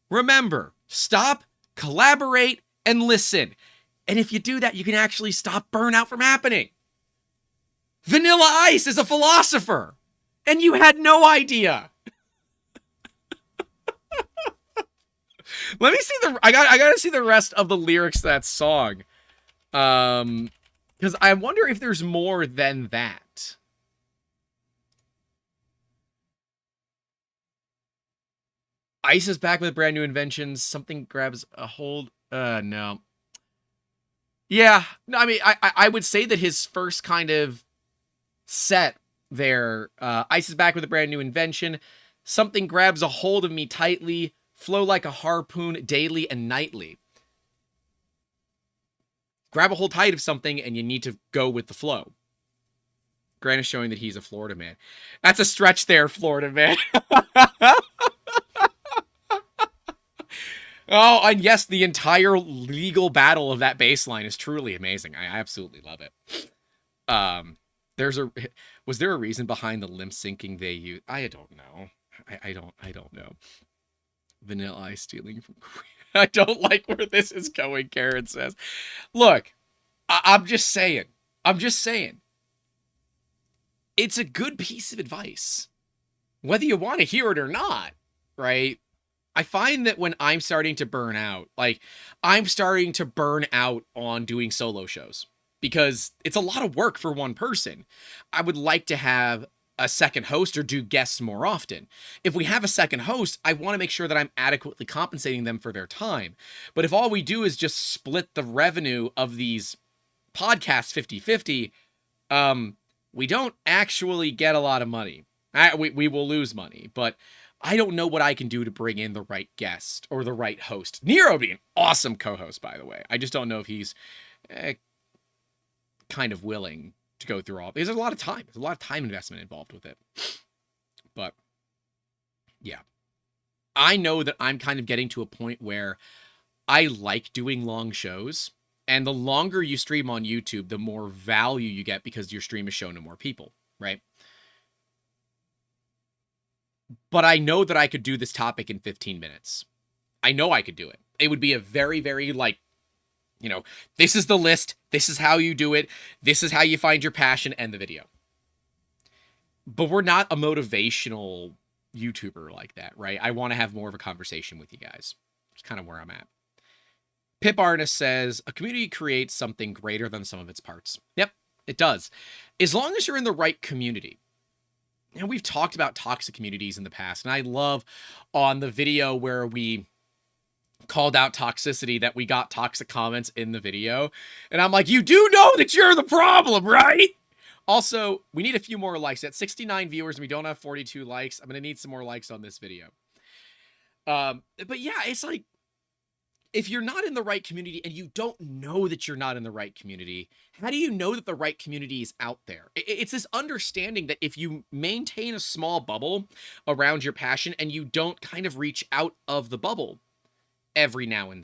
remember, stop, collaborate, and listen. And if you do that, you can actually stop burnout from happening. Vanilla Ice is a philosopher, and you had no idea. Let me see I gotta see the rest of the lyrics to that song. Because I wonder if there's more than that. Ice is back with brand new inventions. Something grabs a hold. No. Yeah, no, I mean, I would say that his first kind of set there, Ice is back with a brand new invention. Something grabs a hold of me tightly. Flow like a harpoon daily and nightly. Grab a hold tight of something and you need to go with the flow. Grant is showing that he's a Florida man. That's a stretch there, Florida man. Oh, and yes, the entire legal battle of that bass line is truly amazing. I absolutely love it. Was there a reason behind the limp syncing they use? I don't know. I don't know. Vanilla Ice stealing from Queen. I don't like where this is going, Karen says. Look, I'm just saying. It's a good piece of advice. Whether you want to hear it or not, right? I find that when I'm starting to burn out, like, I'm starting to burn out on doing solo shows. Because it's a lot of work for one person. I would like to have a second host or do guests more often. If we have a second host, I want to make sure that I'm adequately compensating them for their time. But if all we do is just split the revenue of these podcasts 50-50, we don't actually get a lot of money. We will lose money, but I don't know what I can do to bring in the right guest or the right host. Nero would be an awesome co-host, by the way. I just don't know if he's kind of willing to go through all, because there's a lot of time. There's a lot of time investment involved with it. But yeah, I know that I'm kind of getting to a point where I like doing long shows, and the longer you stream on YouTube, the more value you get because your stream is shown to more people, right? But I know that I could do this topic in 15 minutes. I know I could do it. It would be a very, very, like, you know, this is the list. This is how you do it. This is how you find your passion, end the video. But we're not a motivational YouTuber like that, right? I want to have more of a conversation with you guys. It's kind of where I'm at. Pip Artist says, a community creates something greater than some of its parts. Yep, it does. As long as you're in the right community. And we've talked about toxic communities in the past, and I love on the video where we called out toxicity, that we got toxic comments in the video. And I'm like, you do know that you're the problem, right? Also, we need a few more likes. At 69 viewers, and we don't have 42 likes. I'm going to need some more likes on this video. But yeah, it's like, if you're not in the right community and you don't know that you're not in the right community, how do you know that the right community is out there? It's this understanding that if you maintain a small bubble around your passion and you don't kind of reach out of the bubble every now and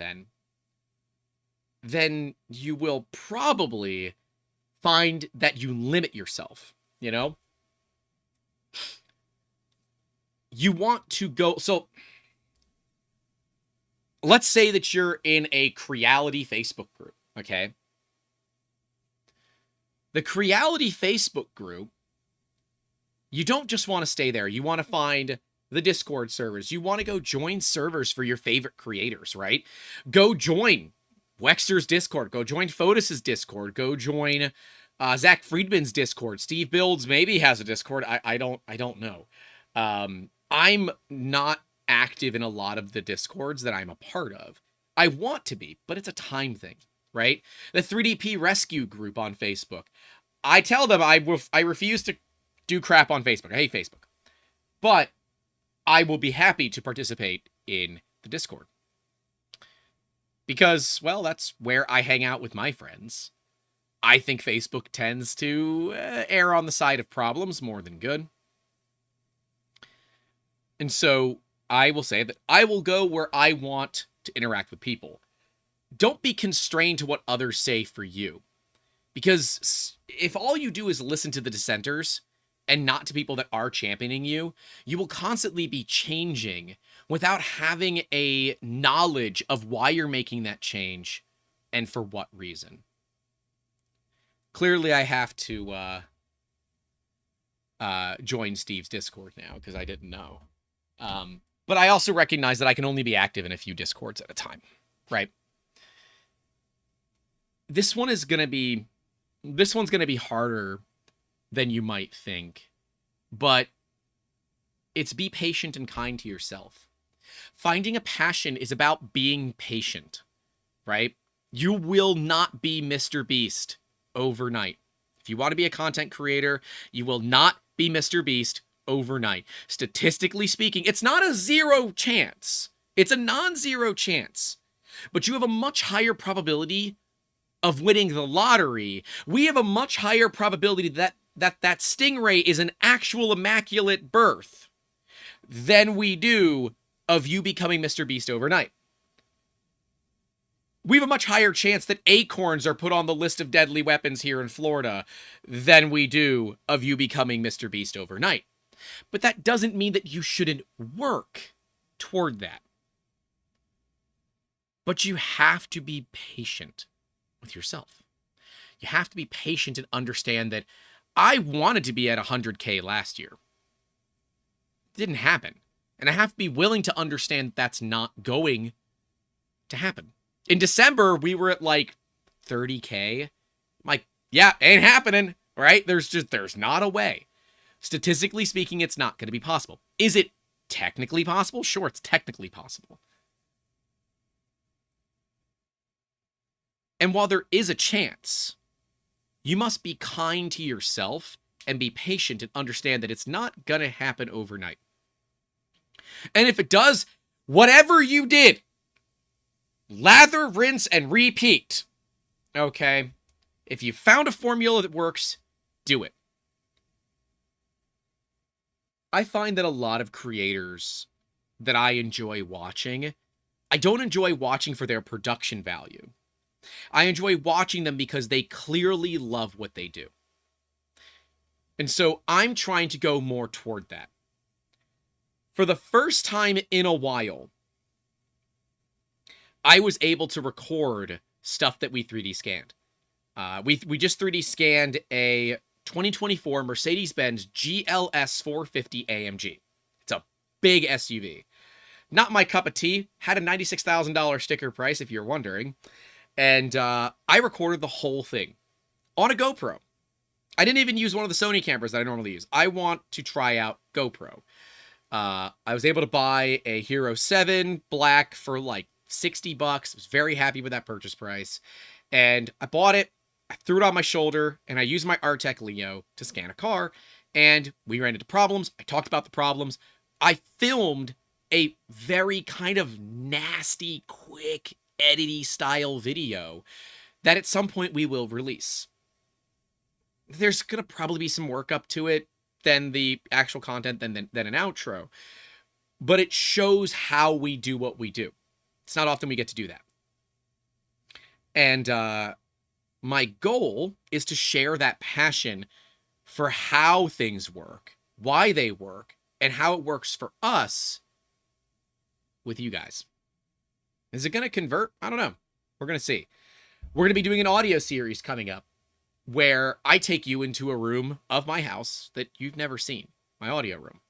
then you will probably find that you limit yourself, you know? You want to go... So, let's say that you're in a Creality Facebook group, okay? The Creality Facebook group, you don't just want to stay there. You want to find the Discord servers. You want to go join servers for your favorite creators, right? Go join Wexter's Discord. Go join Fotis's Discord. Go join Zach Friedman's Discord. Steve Builds maybe has a Discord. I don't know. I'm not active in a lot of the Discords that I'm a part of. I want to be, but it's a time thing, right? The 3DP Rescue group on Facebook. I tell them I refuse to do crap on Facebook. I hate Facebook. But I will be happy to participate in the Discord. Because, well, that's where I hang out with my friends. I think Facebook tends to err on the side of problems more than good. And so I will say that I will go where I want to interact with people. Don't be constrained to what others say for you. Because if all you do is listen to the dissenters and not to people that are championing you, you will constantly be changing without having a knowledge of why you're making that change and for what reason. Clearly, I have to join Steve's Discord now because I didn't know. But I also recognize that I can only be active in a few Discords at a time, right? This one's going to be harder than you might think, but it's be patient and kind to yourself. Finding a passion is about being patient, right? You will not be Mr. Beast overnight. If you want to be a content creator, you will not be Mr. Beast overnight. Statistically speaking, it's not a zero chance. It's a non-zero chance. But you have a much higher probability of winning the lottery. We have a much higher probability that stingray is an actual immaculate birth than we do of you becoming Mr. Beast overnight. We have a much higher chance that acorns are put on the list of deadly weapons here in Florida than we do of you becoming Mr. Beast overnight. But that doesn't mean that you shouldn't work toward that. But you have to be patient with yourself. You have to be patient and understand that I wanted to be at 100K last year. It didn't happen. And I have to be willing to understand that's not going to happen. In December, we were at like 30K. I'm like, yeah, ain't happening, right? There's not a way. Statistically speaking, it's not going to be possible. Is it technically possible? Sure, it's technically possible. And while there is a chance, you must be kind to yourself and be patient and understand that it's not going to happen overnight. And if it does, whatever you did, lather, rinse, and repeat. Okay? If you found a formula that works, do it. I find that a lot of creators that I enjoy watching, I don't enjoy watching for their production value. I enjoy watching them because they clearly love what they do. And so I'm trying to go more toward that. For the first time in a while, I was able to record stuff that we 3D scanned. We just 3D scanned a 2024 Mercedes-Benz GLS 450 AMG. It's a big SUV. Not my cup of tea. Had a $96,000 sticker price, if you're wondering. And I recorded the whole thing on a GoPro. I didn't even use one of the Sony cameras that I normally use. I want to try out GoPro. I was able to buy a Hero 7 Black for like $60. I was very happy with that purchase price. And I bought it, I threw it on my shoulder, and I used my Artec Leo to scan a car. And we ran into problems. I talked about the problems. I filmed a very kind of nasty, quick, edity style video that at some point we will release. There's going to probably be some work up to it than the actual content, than an outro. But it shows how we do what we do. It's not often we get to do that. And my goal is to share that passion for how things work, why they work, and how it works for us with you guys. Is it going to convert? I don't know. We're going to see. We're going to be doing an audio series coming up where I take you into a room of my house that you've never seen, my audio room,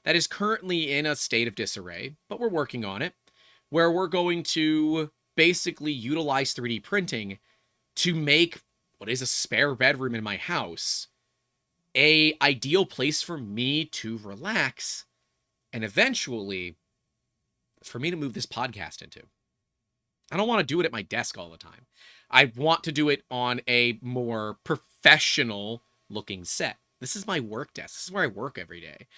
that is currently in a state of disarray, but we're working on it, where we're going to basically utilize 3D printing to make what is a spare bedroom in my house a ideal place for me to relax and eventually for me to move this podcast into. I don't want to do it at my desk all the time. I want to do it on a more professional looking set. This is my work desk. This is where I work every day.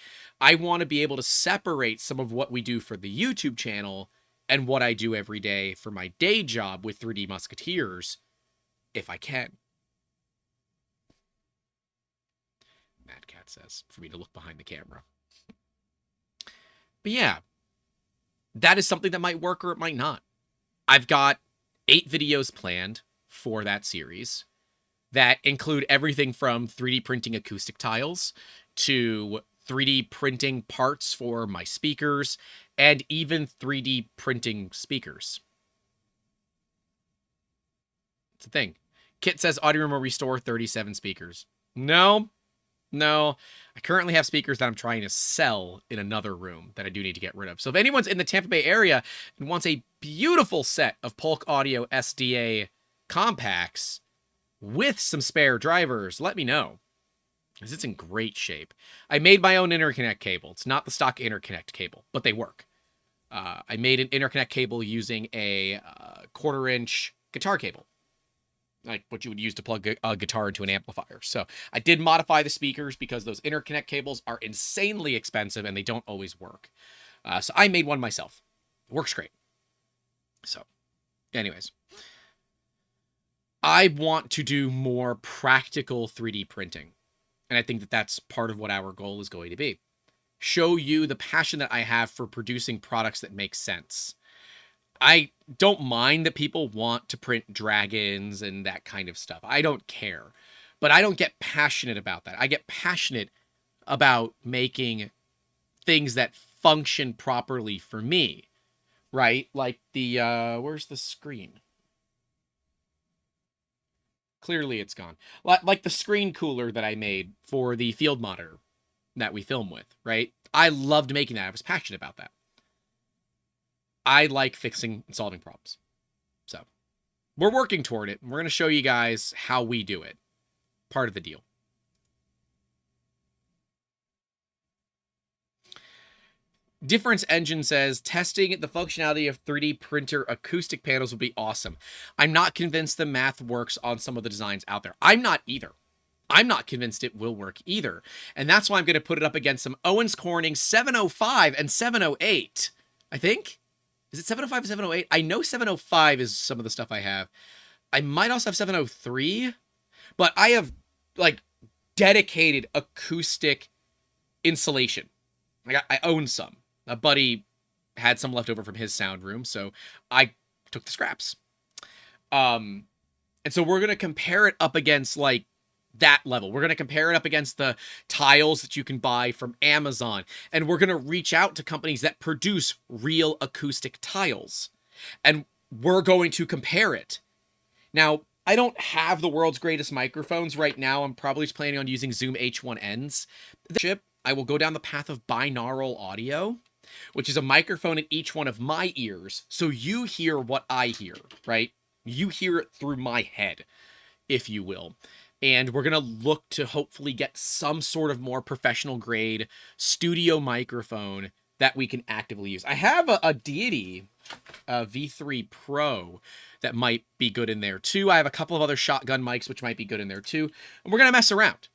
I want to be able to separate some of what we do for the YouTube channel and what I do every day for my day job with 3D Musketeers, if I can. Mad Cat says, for me to look behind the camera. But yeah, that is something that might work or it might not. I've got 8 videos planned for that series that include everything from 3D printing acoustic tiles to 3D printing parts for my speakers and even 3D printing speakers. It's a thing. Kit says Audio Room will restore 37 speakers. No. I currently have speakers that I'm trying to sell in another room that I do need to get rid of. So if anyone's in the Tampa Bay area and wants a beautiful set of Polk Audio SDA compacts with some spare drivers, let me know, because it's in great shape. I made my own interconnect cable. It's not the stock interconnect cable, but they work. I made an interconnect cable using a 1/4-inch guitar cable, like what you would use to plug a guitar into an amplifier. So I did modify the speakers because those interconnect cables are insanely expensive and they don't always work. So I made one myself. It works great. So anyways, I want to do more practical 3D printing. And I think that that's part of what our goal is going to be. Show you the passion that I have for producing products that make sense. I don't mind that people want to print dragons and that kind of stuff. I don't care. But I don't get passionate about that. I get passionate about making things that function properly for me. Right? Like the, where's the screen? Clearly it's gone. Like the screen cooler that I made for the field monitor that we film with, right? I loved making that. I was passionate about that. I like fixing and solving problems. So we're working toward it. We're going to show you guys how we do it. Part of the deal. Difference Engine says, testing the functionality of 3D printer acoustic panels would be awesome. I'm not convinced the math works on some of the designs out there. I'm not either. I'm not convinced it will work either. And that's why I'm going to put it up against some Owens Corning 705 and 708. I think? Is it 705 or 708? I know 705 is some of the stuff I have. I might also have 703. But I have, like, dedicated acoustic insulation. I own some. A buddy had some left over from his sound room, so I took the scraps. And so we're going to compare it up against, like, that level. We're going to compare it up against the tiles that you can buy from Amazon. And we're going to reach out to companies that produce real acoustic tiles. And we're going to compare it. Now, I don't have the world's greatest microphones right now. I'm probably just planning on using Zoom H1Ns. I will go down the path of binaural audio, which is a microphone in each one of my ears. So you hear what I hear, right? You hear it through my head, if you will. And we're going to look to hopefully get some sort of more professional grade studio microphone that we can actively use. I have a Deity V3 Pro that might be good in there too. I have a couple of other shotgun mics which might be good in there too. And we're going to mess around.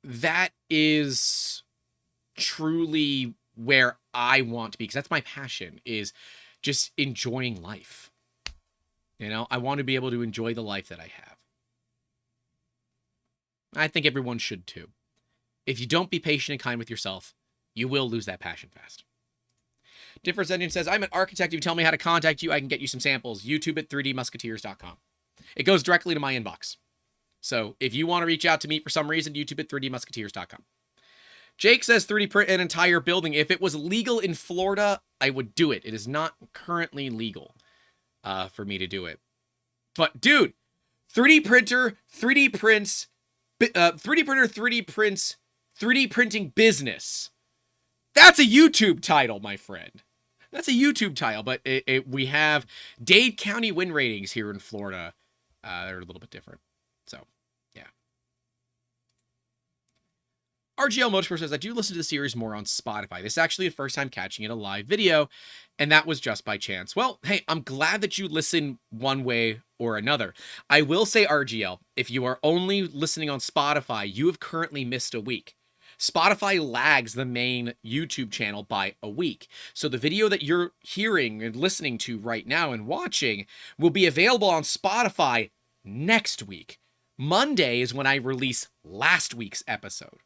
That is truly where I want to be, because that's my passion, is just enjoying life. You know, I want to be able to enjoy the life that I have. I think everyone should too. If you don't be patient and kind with yourself, you will lose that passion fast. Difference Engine says, I'm an architect. If you tell me how to contact you, I can get you some samples. YouTube at 3dmusketeers.com. It goes directly to my inbox. So if you want to reach out to me for some reason, YouTube at 3dmusketeers.com. Jake says 3D print an entire building. If it was legal in Florida, I would do it. It is not currently legal for me to do it. But dude, 3D printer, 3D prints, 3D printer, 3D prints, 3D printing business. That's a YouTube title, my friend. That's a YouTube title, but we have Dade County win ratings here in Florida. They're a little bit different. So, yeah. RGL Motorsport says, I do listen to the series more on Spotify. This is actually the first time catching it a live video, and that was just by chance. Well, hey, I'm glad that you listen one way or another. I will say, RGL, if you are only listening on Spotify, you have currently missed a week. Spotify lags the main YouTube channel by a week. So the video that you're hearing and listening to right now and watching will be available on Spotify next week. Monday is when I release last week's episode.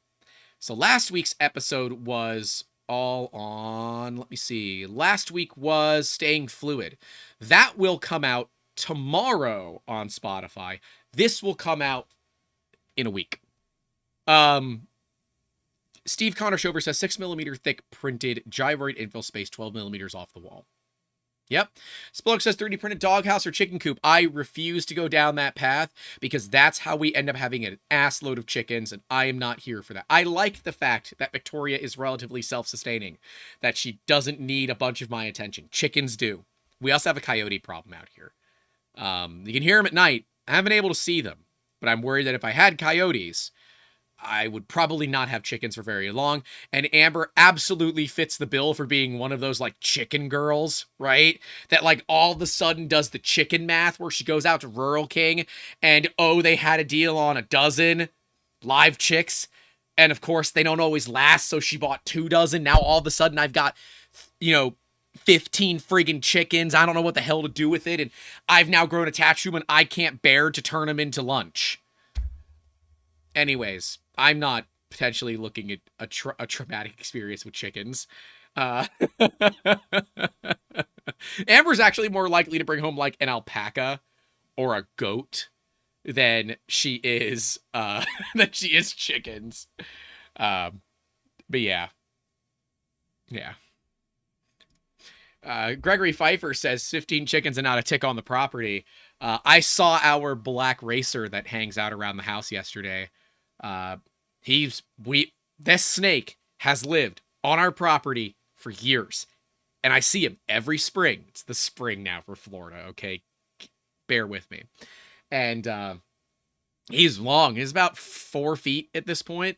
So last week's episode was all on, let me see, last week was Staying Fluid. That will come out tomorrow on Spotify. This will come out in a week. Steve Connor Shover says 6mm thick printed gyroid infill space 12mm off the wall. Yep. Sploak says 3D printed doghouse or chicken coop. I refuse to go down that path because that's how we end up having an ass load of chickens, and I am not here for that. I like the fact that Victoria is relatively self-sustaining, that she doesn't need a bunch of my attention. Chickens do. We also have a coyote problem out here. You can hear them at night. I haven't been able to see them, but I'm worried that if I had coyotes, I would probably not have chickens for very long. And Amber absolutely fits the bill for being one of those like chicken girls, right? That like all of a sudden does the chicken math where she goes out to Rural King and, oh, they had a deal on a dozen live chicks. And of course they don't always last. So she bought 2 dozen. Now all of a sudden I've got, 15 friggin' chickens. I don't know what the hell to do with it. And I've now grown attached to them and I can't bear to turn them into lunch. Anyways, I'm not potentially looking at a traumatic experience with chickens. Amber's actually more likely to bring home like an alpaca or a goat than she is chickens. But yeah. Gregory Pfeiffer says 15 chickens and not a tick on the property. I saw our black racer that hangs out around the house yesterday. This snake has lived on our property for years, and I see him every spring. It's the spring now for Florida. Okay. Bear with me. And, he's long. He's about 4 feet at this point.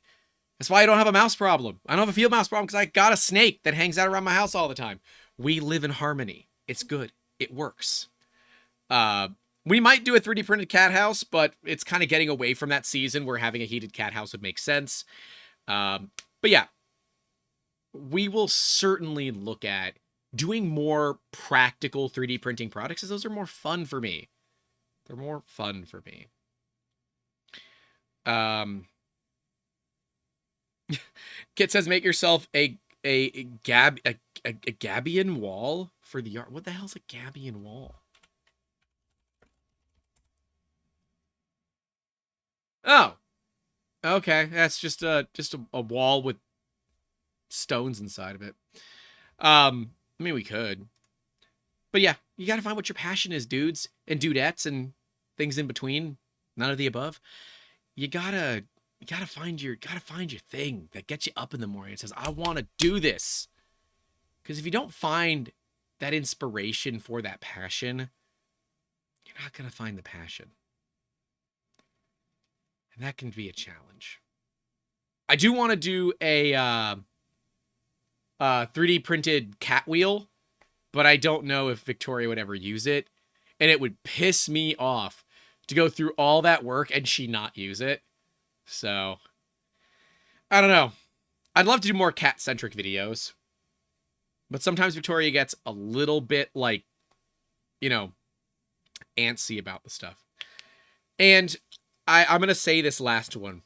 That's why I don't have a mouse problem. I don't have a field mouse problem because I got a snake that hangs out around my house all the time. We live in harmony. It's good. It works. We might do a 3D printed cat house, but it's kind of getting away from that season where having a heated cat house would make sense. But yeah, we will certainly look at doing more practical 3D printing products, as those are more fun for me. They're more fun for me. Kit says, make yourself a Gabion wall for the yard. What the hell's a Gabion wall? Oh, okay. That's just a wall with stones inside of it. I mean, we could, but yeah, you got to find what your passion is, dudes and dudettes and things in between. None of the above. You gotta find your thing that gets you up in the morning and says, I want to do this. Because if you don't find that inspiration for that passion, you're not going to find the passion. And that can be a challenge. I do want to do a 3D printed cat wheel, but I don't know if Victoria would ever use it. And it would piss me off to go through all that work and she not use it. So, I don't know. I'd love to do more cat-centric videos. But sometimes Victoria gets a little bit, like, you know, antsy about the stuff. And I'm going to say this last one.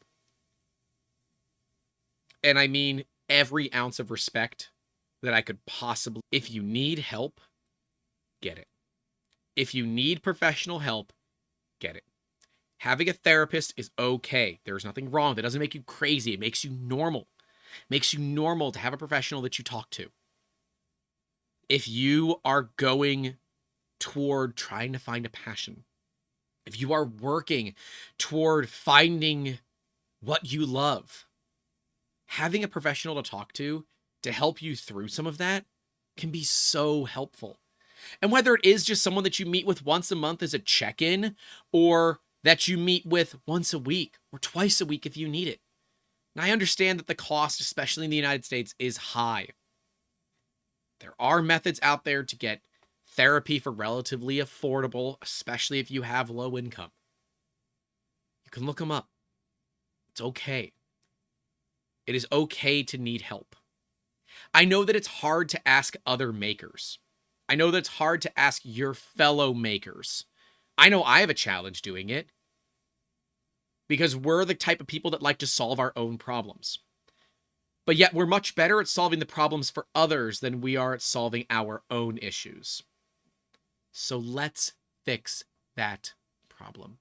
And I mean every ounce of respect that I could possibly. If you need help, get it. If you need professional help, get it. Having a therapist is okay. There's nothing wrong. That doesn't make you crazy. It makes you normal. It makes you normal to have a professional that you talk to. If you are going toward trying to find a passion, if you are working toward finding what you love, having a professional to talk to help you through some of that can be so helpful. And whether it is just someone that you meet with once a month as a check-in, or that you meet with once a week or twice a week if you need it. And I understand that the cost, especially in the United States, is high. There are methods out there to get therapy for relatively affordable, especially if you have low income. You can look them up. It's okay. It is okay to need help. I know that it's hard to ask other makers. I know that it's hard to ask your fellow makers. I know I have a challenge doing it because we're the type of people that like to solve our own problems. But yet we're much better at solving the problems for others than we are at solving our own issues. So let's fix that problem.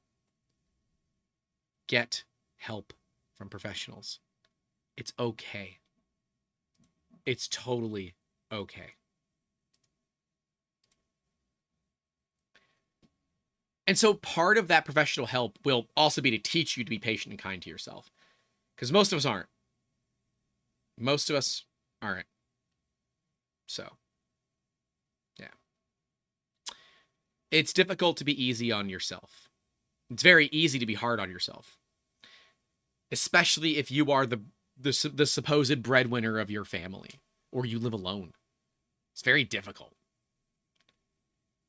Get help from professionals. It's okay. It's totally okay. And so part of that professional help will also be to teach you to be patient and kind to yourself. Because most of us aren't. Most of us aren't. So, yeah. It's difficult to be easy on yourself. It's very easy to be hard on yourself. Especially if you are the supposed breadwinner of your family, or you live alone. It's very difficult.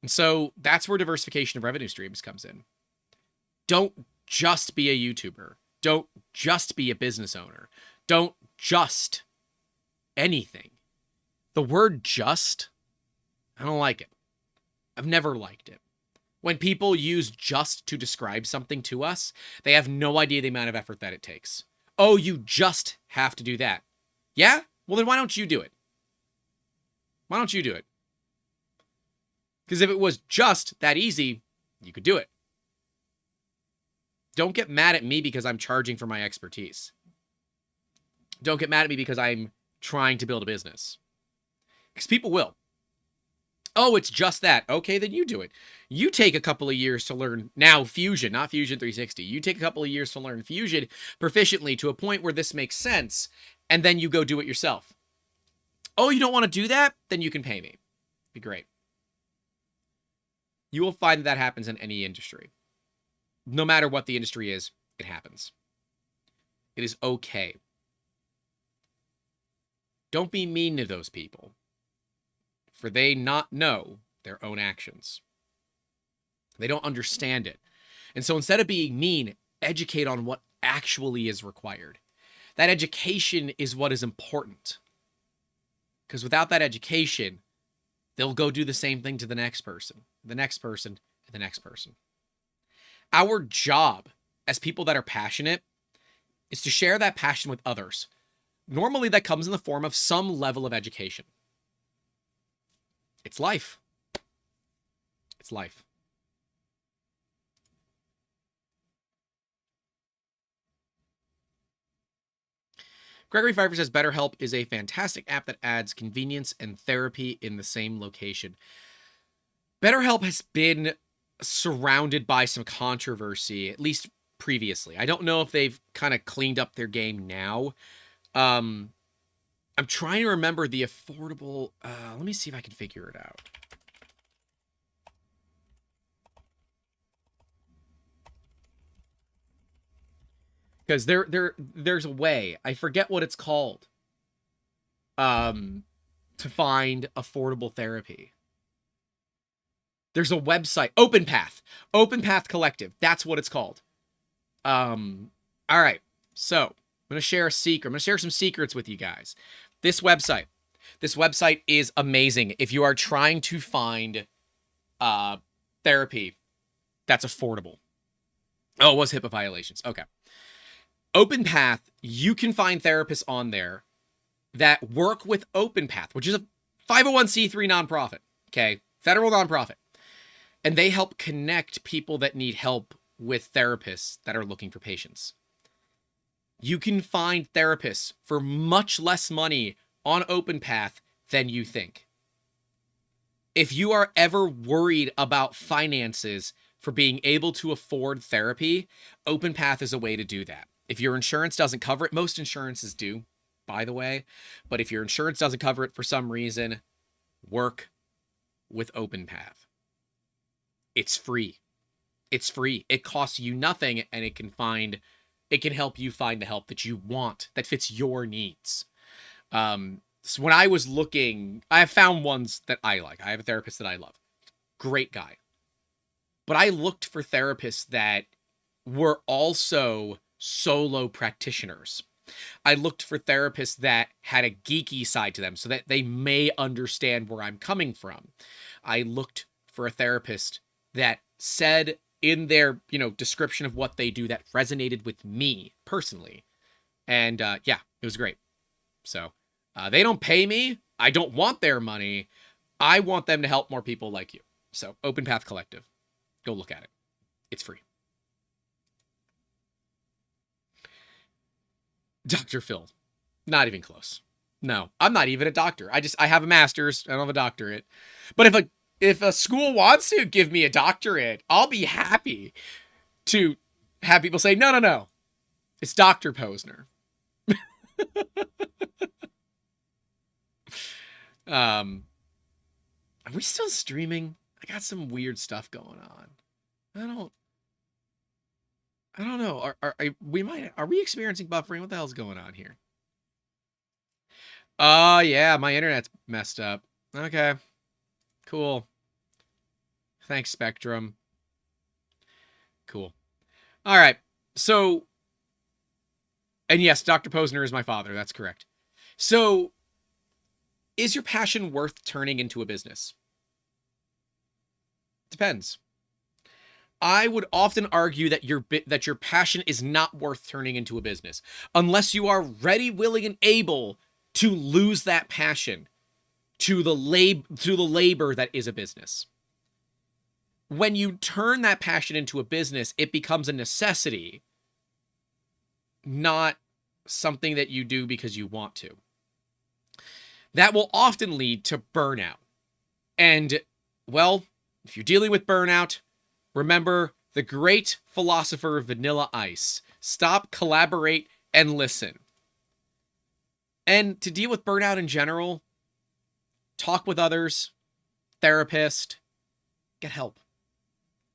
And so that's where diversification of revenue streams comes in. Don't just be a YouTuber. Don't just be a business owner. Don't just anything. The word just, I don't like it. I've never liked it. When people use just to describe something to us, they have no idea the amount of effort that it takes. Oh, you just have to do that. Yeah? Well, then why don't you do it? Why don't you do it? Because if it was just that easy, you could do it. Don't get mad at me because I'm charging for my expertise. Don't get mad at me because I'm trying to build a business. Because people will. Oh, it's just that. Okay, then you do it. You take a couple of years to learn now Fusion, not Fusion 360. You take a couple of years to learn Fusion proficiently to a point where this makes sense, and then you go do it yourself. Oh, you don't want to do that? Then you can pay me. Be great. You will find that happens in any industry. No matter what the industry is, it happens. It is okay. Don't be mean to those people, for they not know their own actions. They don't understand it. And so instead of being mean, educate on what actually is required. That education is what is important. Because without that education, they'll go do the same thing to the next person, the next person, and the next person. Our job as people that are passionate is to share that passion with others. Normally that comes in the form of some level of education. It's life. It's life. Gregory Pfeiffer says BetterHelp is a fantastic app that adds convenience and therapy in the same location. BetterHelp has been surrounded by some controversy, at least previously. I don't know if they've kind of cleaned up their game now. I'm trying to remember the affordable... let me see if I can figure it out. Because there's a way. I forget what it's called. to find affordable therapy. There's a website, Open Path Collective. That's what it's called. All right. So I'm going to share a secret. I'm going to share some secrets with you guys. This website is amazing. If you are trying to find therapy that's affordable. Oh, it was HIPAA violations. Okay. Open Path, you can find therapists on there that work with Open Path, which is a 501c3 nonprofit. Okay. Federal nonprofit. And they help connect people that need help with therapists that are looking for patients. You can find therapists for much less money on Open Path than you think. If you are ever worried about finances for being able to afford therapy, Open Path is a way to do that. If your insurance doesn't cover it, most insurances do, by the way, but if your insurance doesn't cover it for some reason, work with Open Path. It's free. It's free. It costs you nothing, and it can help you find the help that you want, that fits your needs. So when I was looking, I have found ones that I like. I have a therapist that I love. Great guy. But I looked for therapists that were also solo practitioners. I looked for therapists that had a geeky side to them so that they may understand where I'm coming from. I looked for a therapist that said in their, description of what they do that resonated with me personally. And yeah, it was great. So they don't pay me. I don't want their money. I want them to help more people like you. So Open Path Collective, go look at it. It's free. Dr. Phil, not even close. No, I'm not even a doctor. I have a master's. I don't have a doctorate. But if a school wants to give me a doctorate, I'll be happy to have people say, no. It's Dr. Posner. Are we still streaming? I got some weird stuff going on. I don't know. Are we experiencing buffering? What the hell's going on here? Oh yeah, my internet's messed up. Okay. Cool. Thanks, Spectrum. Cool. All right. So, and yes, Dr. Posner is my father. That's correct. So, is your passion worth turning into a business? Depends. I would often argue that your passion is not worth turning into a business unless you are ready, willing, and able to lose that passion to the labor that is a business. When you turn that passion into a business, it becomes a necessity, not something that you do because you want to. That will often lead to burnout. And, well, if you're dealing with burnout, remember the great philosopher Vanilla Ice. Stop, collaborate, and listen. And to deal with burnout in general, talk with others, therapist, get help.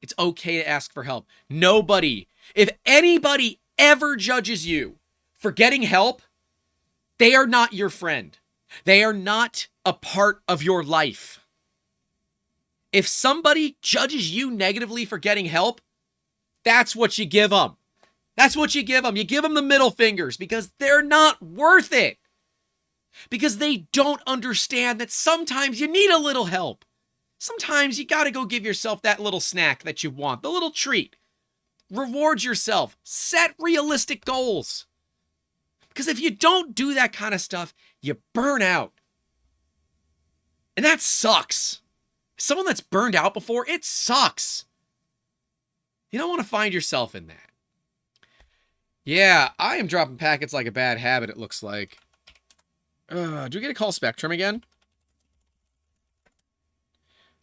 It's okay to ask for help. If anybody ever judges you for getting help, they are not your friend. They are not a part of your life. If somebody judges you negatively for getting help, that's what you give them. That's what you give them. You give them the middle fingers because they're not worth it. Because they don't understand that sometimes you need a little help. Sometimes you got to go give yourself that little snack that you want, the little treat. Reward yourself. Set realistic goals. Because if you don't do that kind of stuff, you burn out. And that sucks. Someone that's burned out before, it sucks. You don't want to find yourself in that. Yeah, I am dropping packets like a bad habit, it looks like. Do we get to call Spectrum again?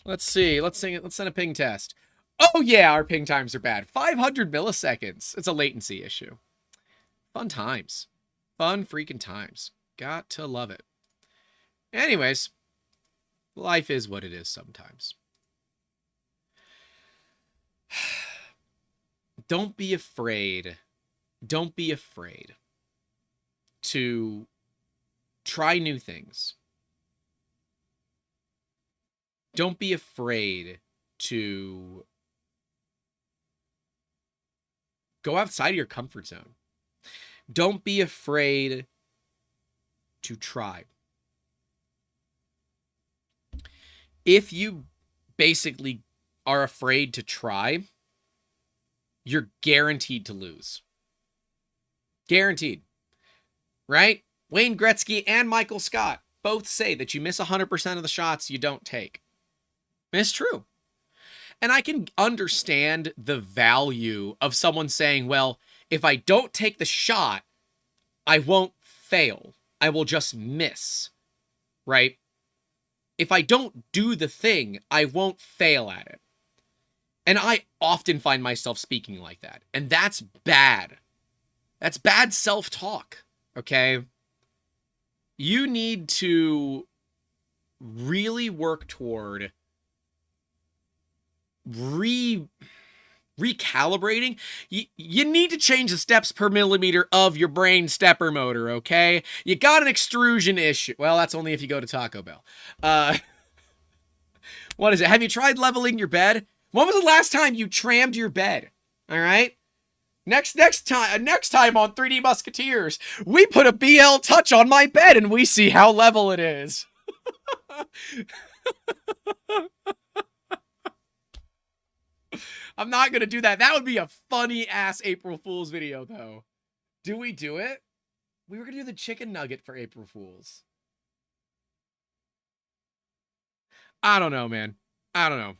Let's see. Let's send a ping test. Oh yeah, our ping times are bad. 500 milliseconds. It's a latency issue. Fun times. Fun freaking times. Got to love it. Anyways, life is what it is sometimes. Don't be afraid. Don't be afraid to try new things. don't be afraid to go outside of your comfort zone. Don't be afraid to try. If you basically are afraid to try, you're guaranteed to lose. Guaranteed. Right? Wayne Gretzky and Michael Scott both say that you miss 100% of the shots you don't take. And it's true. And I can understand the value of someone saying, well, if I don't take the shot, I won't fail. I will just miss. Right? If I don't do the thing, I won't fail at it. And I often find myself speaking like that. And that's bad. That's bad self-talk. Okay? You need to really work toward recalibrating. You need to change the steps per millimeter of your brain stepper motor, okay? You got an extrusion issue. Well, that's only if you go to Taco Bell. What is it? Have you tried leveling your bed? When was the last time you trammed your bed? All right? Next time on 3D Musketeers, we put a BL touch on my bed and we see how level it is. I'm not going to do that. That would be a funny ass April Fool's video though. Do we do it? We were going to do the chicken nugget for April Fool's. I don't know, man. I don't know.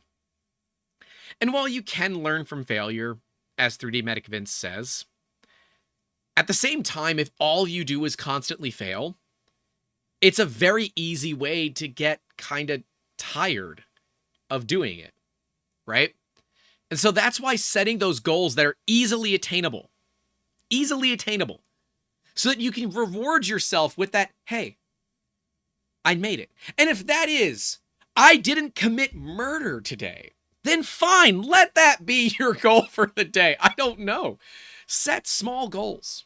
And while you can learn from failure, as 3D Medic Vince says, at the same time, if all you do is constantly fail, it's a very easy way to get kind of tired of doing it, right? And so that's why setting those goals that are easily attainable, so that you can reward yourself with that, hey, I made it. And if that is, I didn't commit murder today, then fine, let that be your goal for the day. I don't know. Set small goals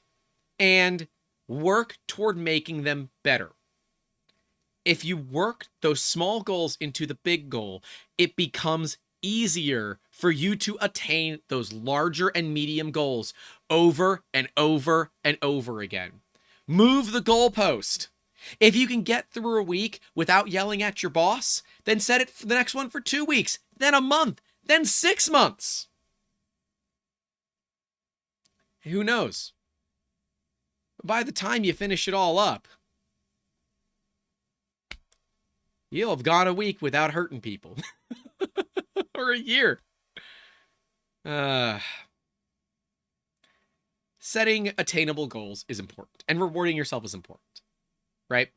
and work toward making them better. If you work those small goals into the big goal, it becomes easier for you to attain those larger and medium goals over and over and over again. Move the goalpost. If you can get through a week without yelling at your boss, then set it for the next one for 2 weeks, then a month, then 6 months. Who knows? By the time you finish it all up, you'll have gone a week without hurting people. Or a year. Setting attainable goals is important, and rewarding yourself is important, right?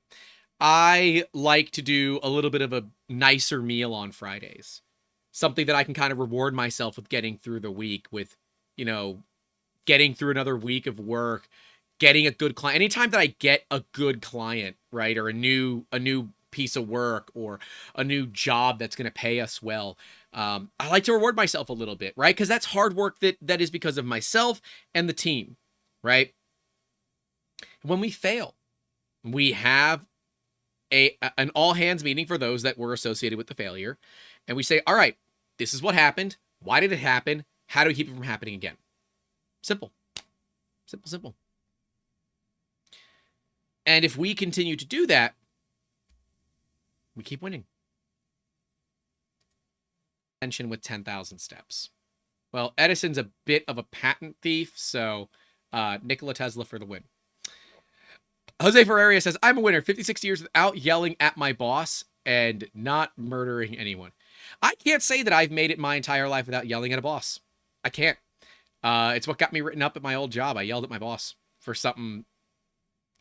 I like to do a little bit of a nicer meal on Fridays. Something that I can kind of reward myself with getting through the week, with, you know, getting through another week of work, getting a good client. Anytime that I get a good client, right, or a new piece of work or a new job that's going to pay us well, I like to reward myself a little bit, right? Because that's hard work that is because of myself and the team, right? When we fail, we have an all hands meeting for those that were associated with the failure. And we say, all right, this is what happened. Why did it happen? How do we keep it from happening again? Simple. Simple, simple. And if we continue to do that, we keep winning. Attention with 10,000 steps. Well, Edison's a bit of a patent thief, so Nikola Tesla for the win. Jose Ferreira says, I'm a winner. 56 years without yelling at my boss and not murdering anyone. I can't say that I've made it my entire life without yelling at a boss. I can't. It's what got me written up at my old job. I yelled at my boss for something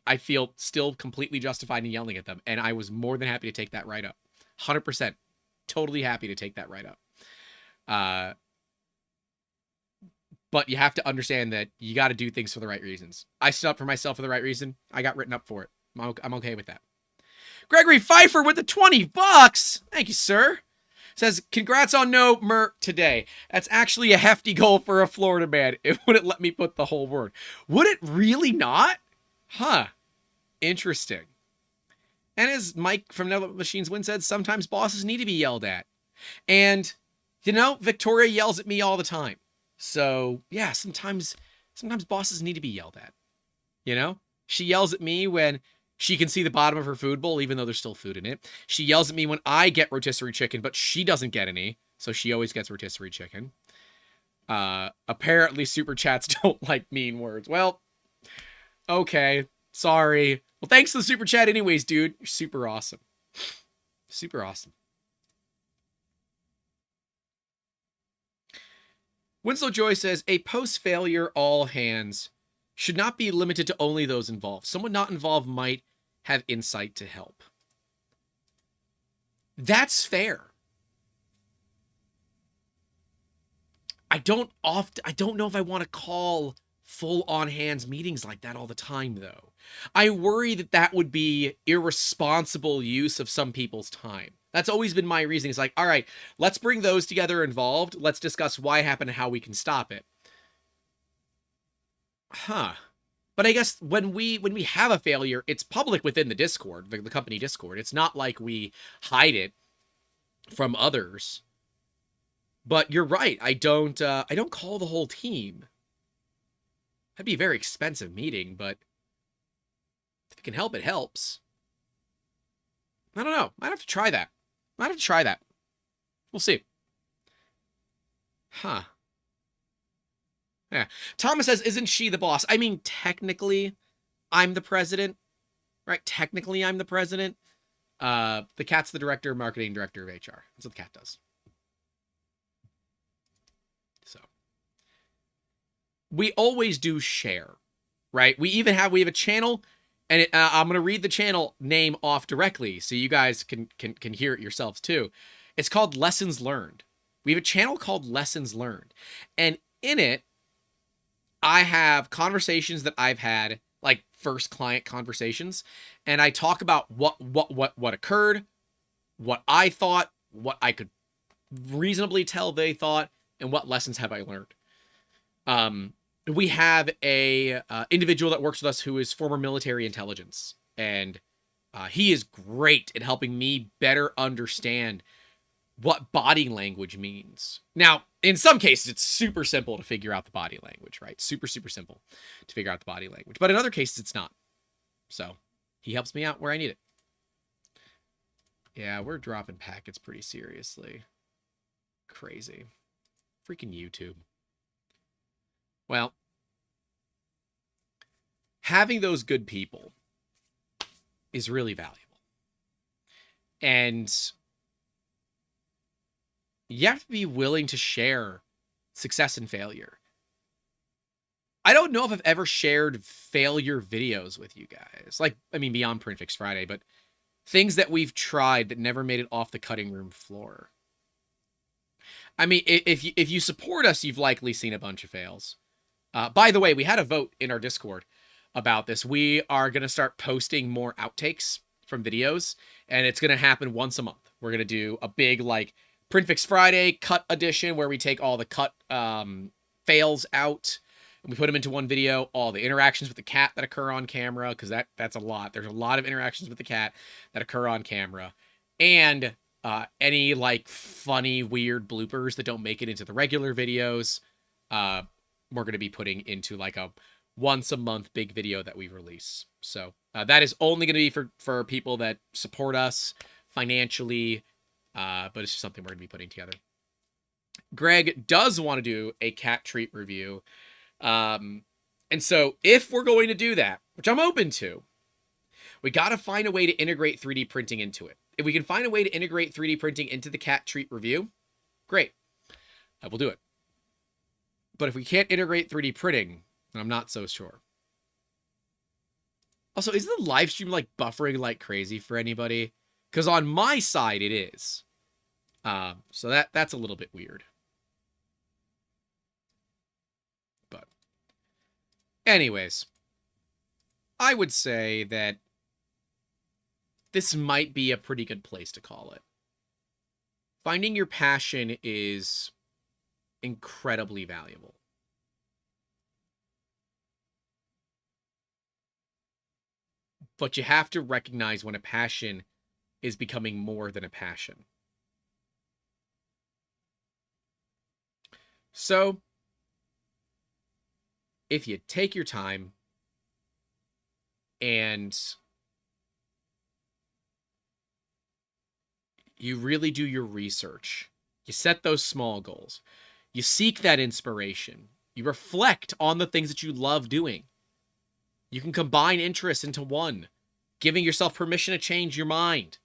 I feel still completely justified in yelling at them. And I was more than happy to take that right up. 100%. Totally happy to take that right up. But you have to understand that you got to do things for the right reasons. I stood up for myself for the right reason. I got written up for it. I'm okay with that. Gregory Pfeiffer with the $20. Thank you, sir. Says, congrats on no Mert today. That's actually a hefty goal for a Florida man. It wouldn't let me put the whole word. Would it really not? Huh. Interesting. And as Mike from Never Machines Win said, sometimes bosses need to be yelled at. And, you know, Victoria yells at me all the time. So, yeah, sometimes bosses need to be yelled at. You know? She yells at me when she can see the bottom of her food bowl, even though there's still food in it. She yells at me when I get rotisserie chicken, but she doesn't get any. So she always gets rotisserie chicken. Apparently super chats don't like mean words. Well, okay. Sorry. Well, thanks for the super chat anyways, dude. You're super awesome. Super awesome. Winslow Joy says, a post-failure all hands should not be limited to only those involved. Someone not involved might have insight to help. That's fair. I don't know if I want to call full on hands meetings like that all the time, though. I worry that that would be irresponsible use of some people's time. That's always been my reasoning. It's like, all right, let's bring those together involved. Let's discuss why it happened and how we can stop it. Huh. But I guess when we have a failure, it's public within the Discord, the company Discord. It's not like we hide it from others. But you're right. I don't call the whole team. That'd be a very expensive meeting, but if it can help, it helps. I don't know. Might have to try that. We'll see. Huh. Yeah. Thomas says, isn't she the boss? I mean, technically, I'm the president. Right? Technically, I'm the president. The cat's the director, marketing director of HR. That's what the cat does. So. We always do share. Right? We have a channel, and I'm going to read the channel name off directly so you guys can hear it yourselves too. It's called Lessons Learned. We have a channel called Lessons Learned. And in it, I have conversations that I've had, like first client conversations, and I talk about what occurred, what I thought, what I could reasonably tell they thought, and what lessons have I learned. We have a individual that works with us who is former military intelligence, and he is great at helping me better understand what body language means. Now, in some cases, it's super simple to figure out the body language, right? Super, super simple to figure out the body language. But in other cases, it's not. So he helps me out where I need it. Yeah, we're dropping packets pretty seriously. Crazy. Freaking YouTube. Well, having those good people is really valuable. And you have to be willing to share success and failure. I don't know if I've ever shared failure videos with you guys. Like, I mean, beyond Print Fix Friday, but things that we've tried that never made it off the cutting room floor. I mean, if you support us, you've likely seen a bunch of fails. By the way, we had a vote in our Discord about this. We are going to start posting more outtakes from videos, and it's going to happen once a month. We're going to do a big, like, Print Fix Friday cut edition where we take all the cut fails out and we put them into one video. All the interactions with the cat that occur on camera, because that's a lot. There's a lot of interactions with the cat that occur on camera, and any like funny, weird bloopers that don't make it into the regular videos. We're going to be putting into like a once a month big video that we release. So that is only going to be for people that support us financially. But it's just something we're going to be putting together. Greg does want to do a cat treat review. And so if we're going to do that, which I'm open to, we got to find a way to integrate 3D printing into it. If we can find a way to integrate 3D printing into the cat treat review, great. We'll do it. But if we can't integrate 3D printing, then I'm not so sure. Also, is the live stream like buffering like crazy for anybody? Because on my side, it is. So that's a little bit weird. But anyways, I would say that this might be a pretty good place to call it. Finding your passion is incredibly valuable. But you have to recognize when a passion is becoming more than a passion. So, if you take your time and you really do your research, you set those small goals, you seek that inspiration, you reflect on the things that you love doing, you can combine interests into one, giving yourself permission to change your mind,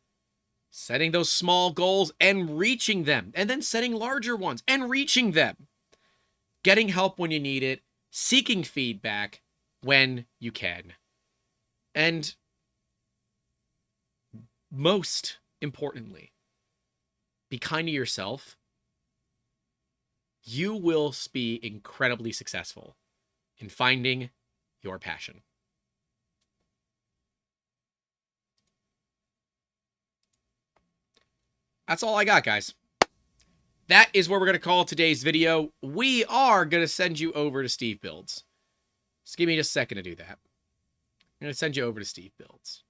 setting those small goals and reaching them, and then setting larger ones and reaching them, getting help when you need it, seeking feedback when you can. And most importantly, be kind to yourself. You will be incredibly successful in finding your passion. That's all I got, guys. That is where we're going to call today's video. We are going to send you over to Steve Builds. Just give me just a second to do that. I'm going to send you over to Steve Builds.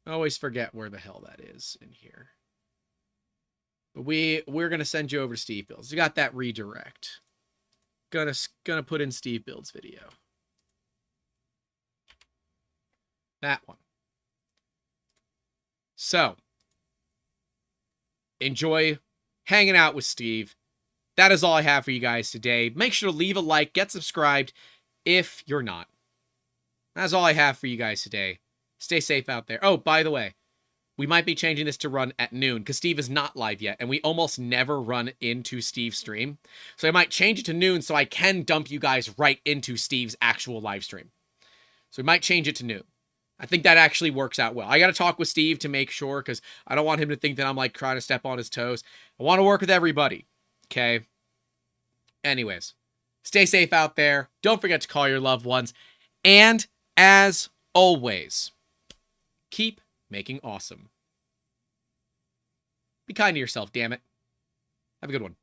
I always forget where the hell that is in here. But we're going to send you over to Steve Builds. You got that redirect. Gonna put in Steve Builds video. That one. So, enjoy hanging out with Steve. That is all I have for you guys today. Make sure to leave a like, get subscribed if you're not. That's all I have for you guys today. Stay safe out there. Oh, by the way, we might be changing this to run at noon because Steve is not live yet, and we almost never run into Steve's stream. So I might change it to noon so I can dump you guys right into Steve's actual live stream. So we might change it to noon. I think that actually works out well. I got to talk with Steve to make sure because I don't want him to think that I'm like trying to step on his toes. I want to work with everybody. Okay? Anyways, stay safe out there. Don't forget to call your loved ones. And as always, keep making awesome. Be kind to yourself, damn it. Have a good one.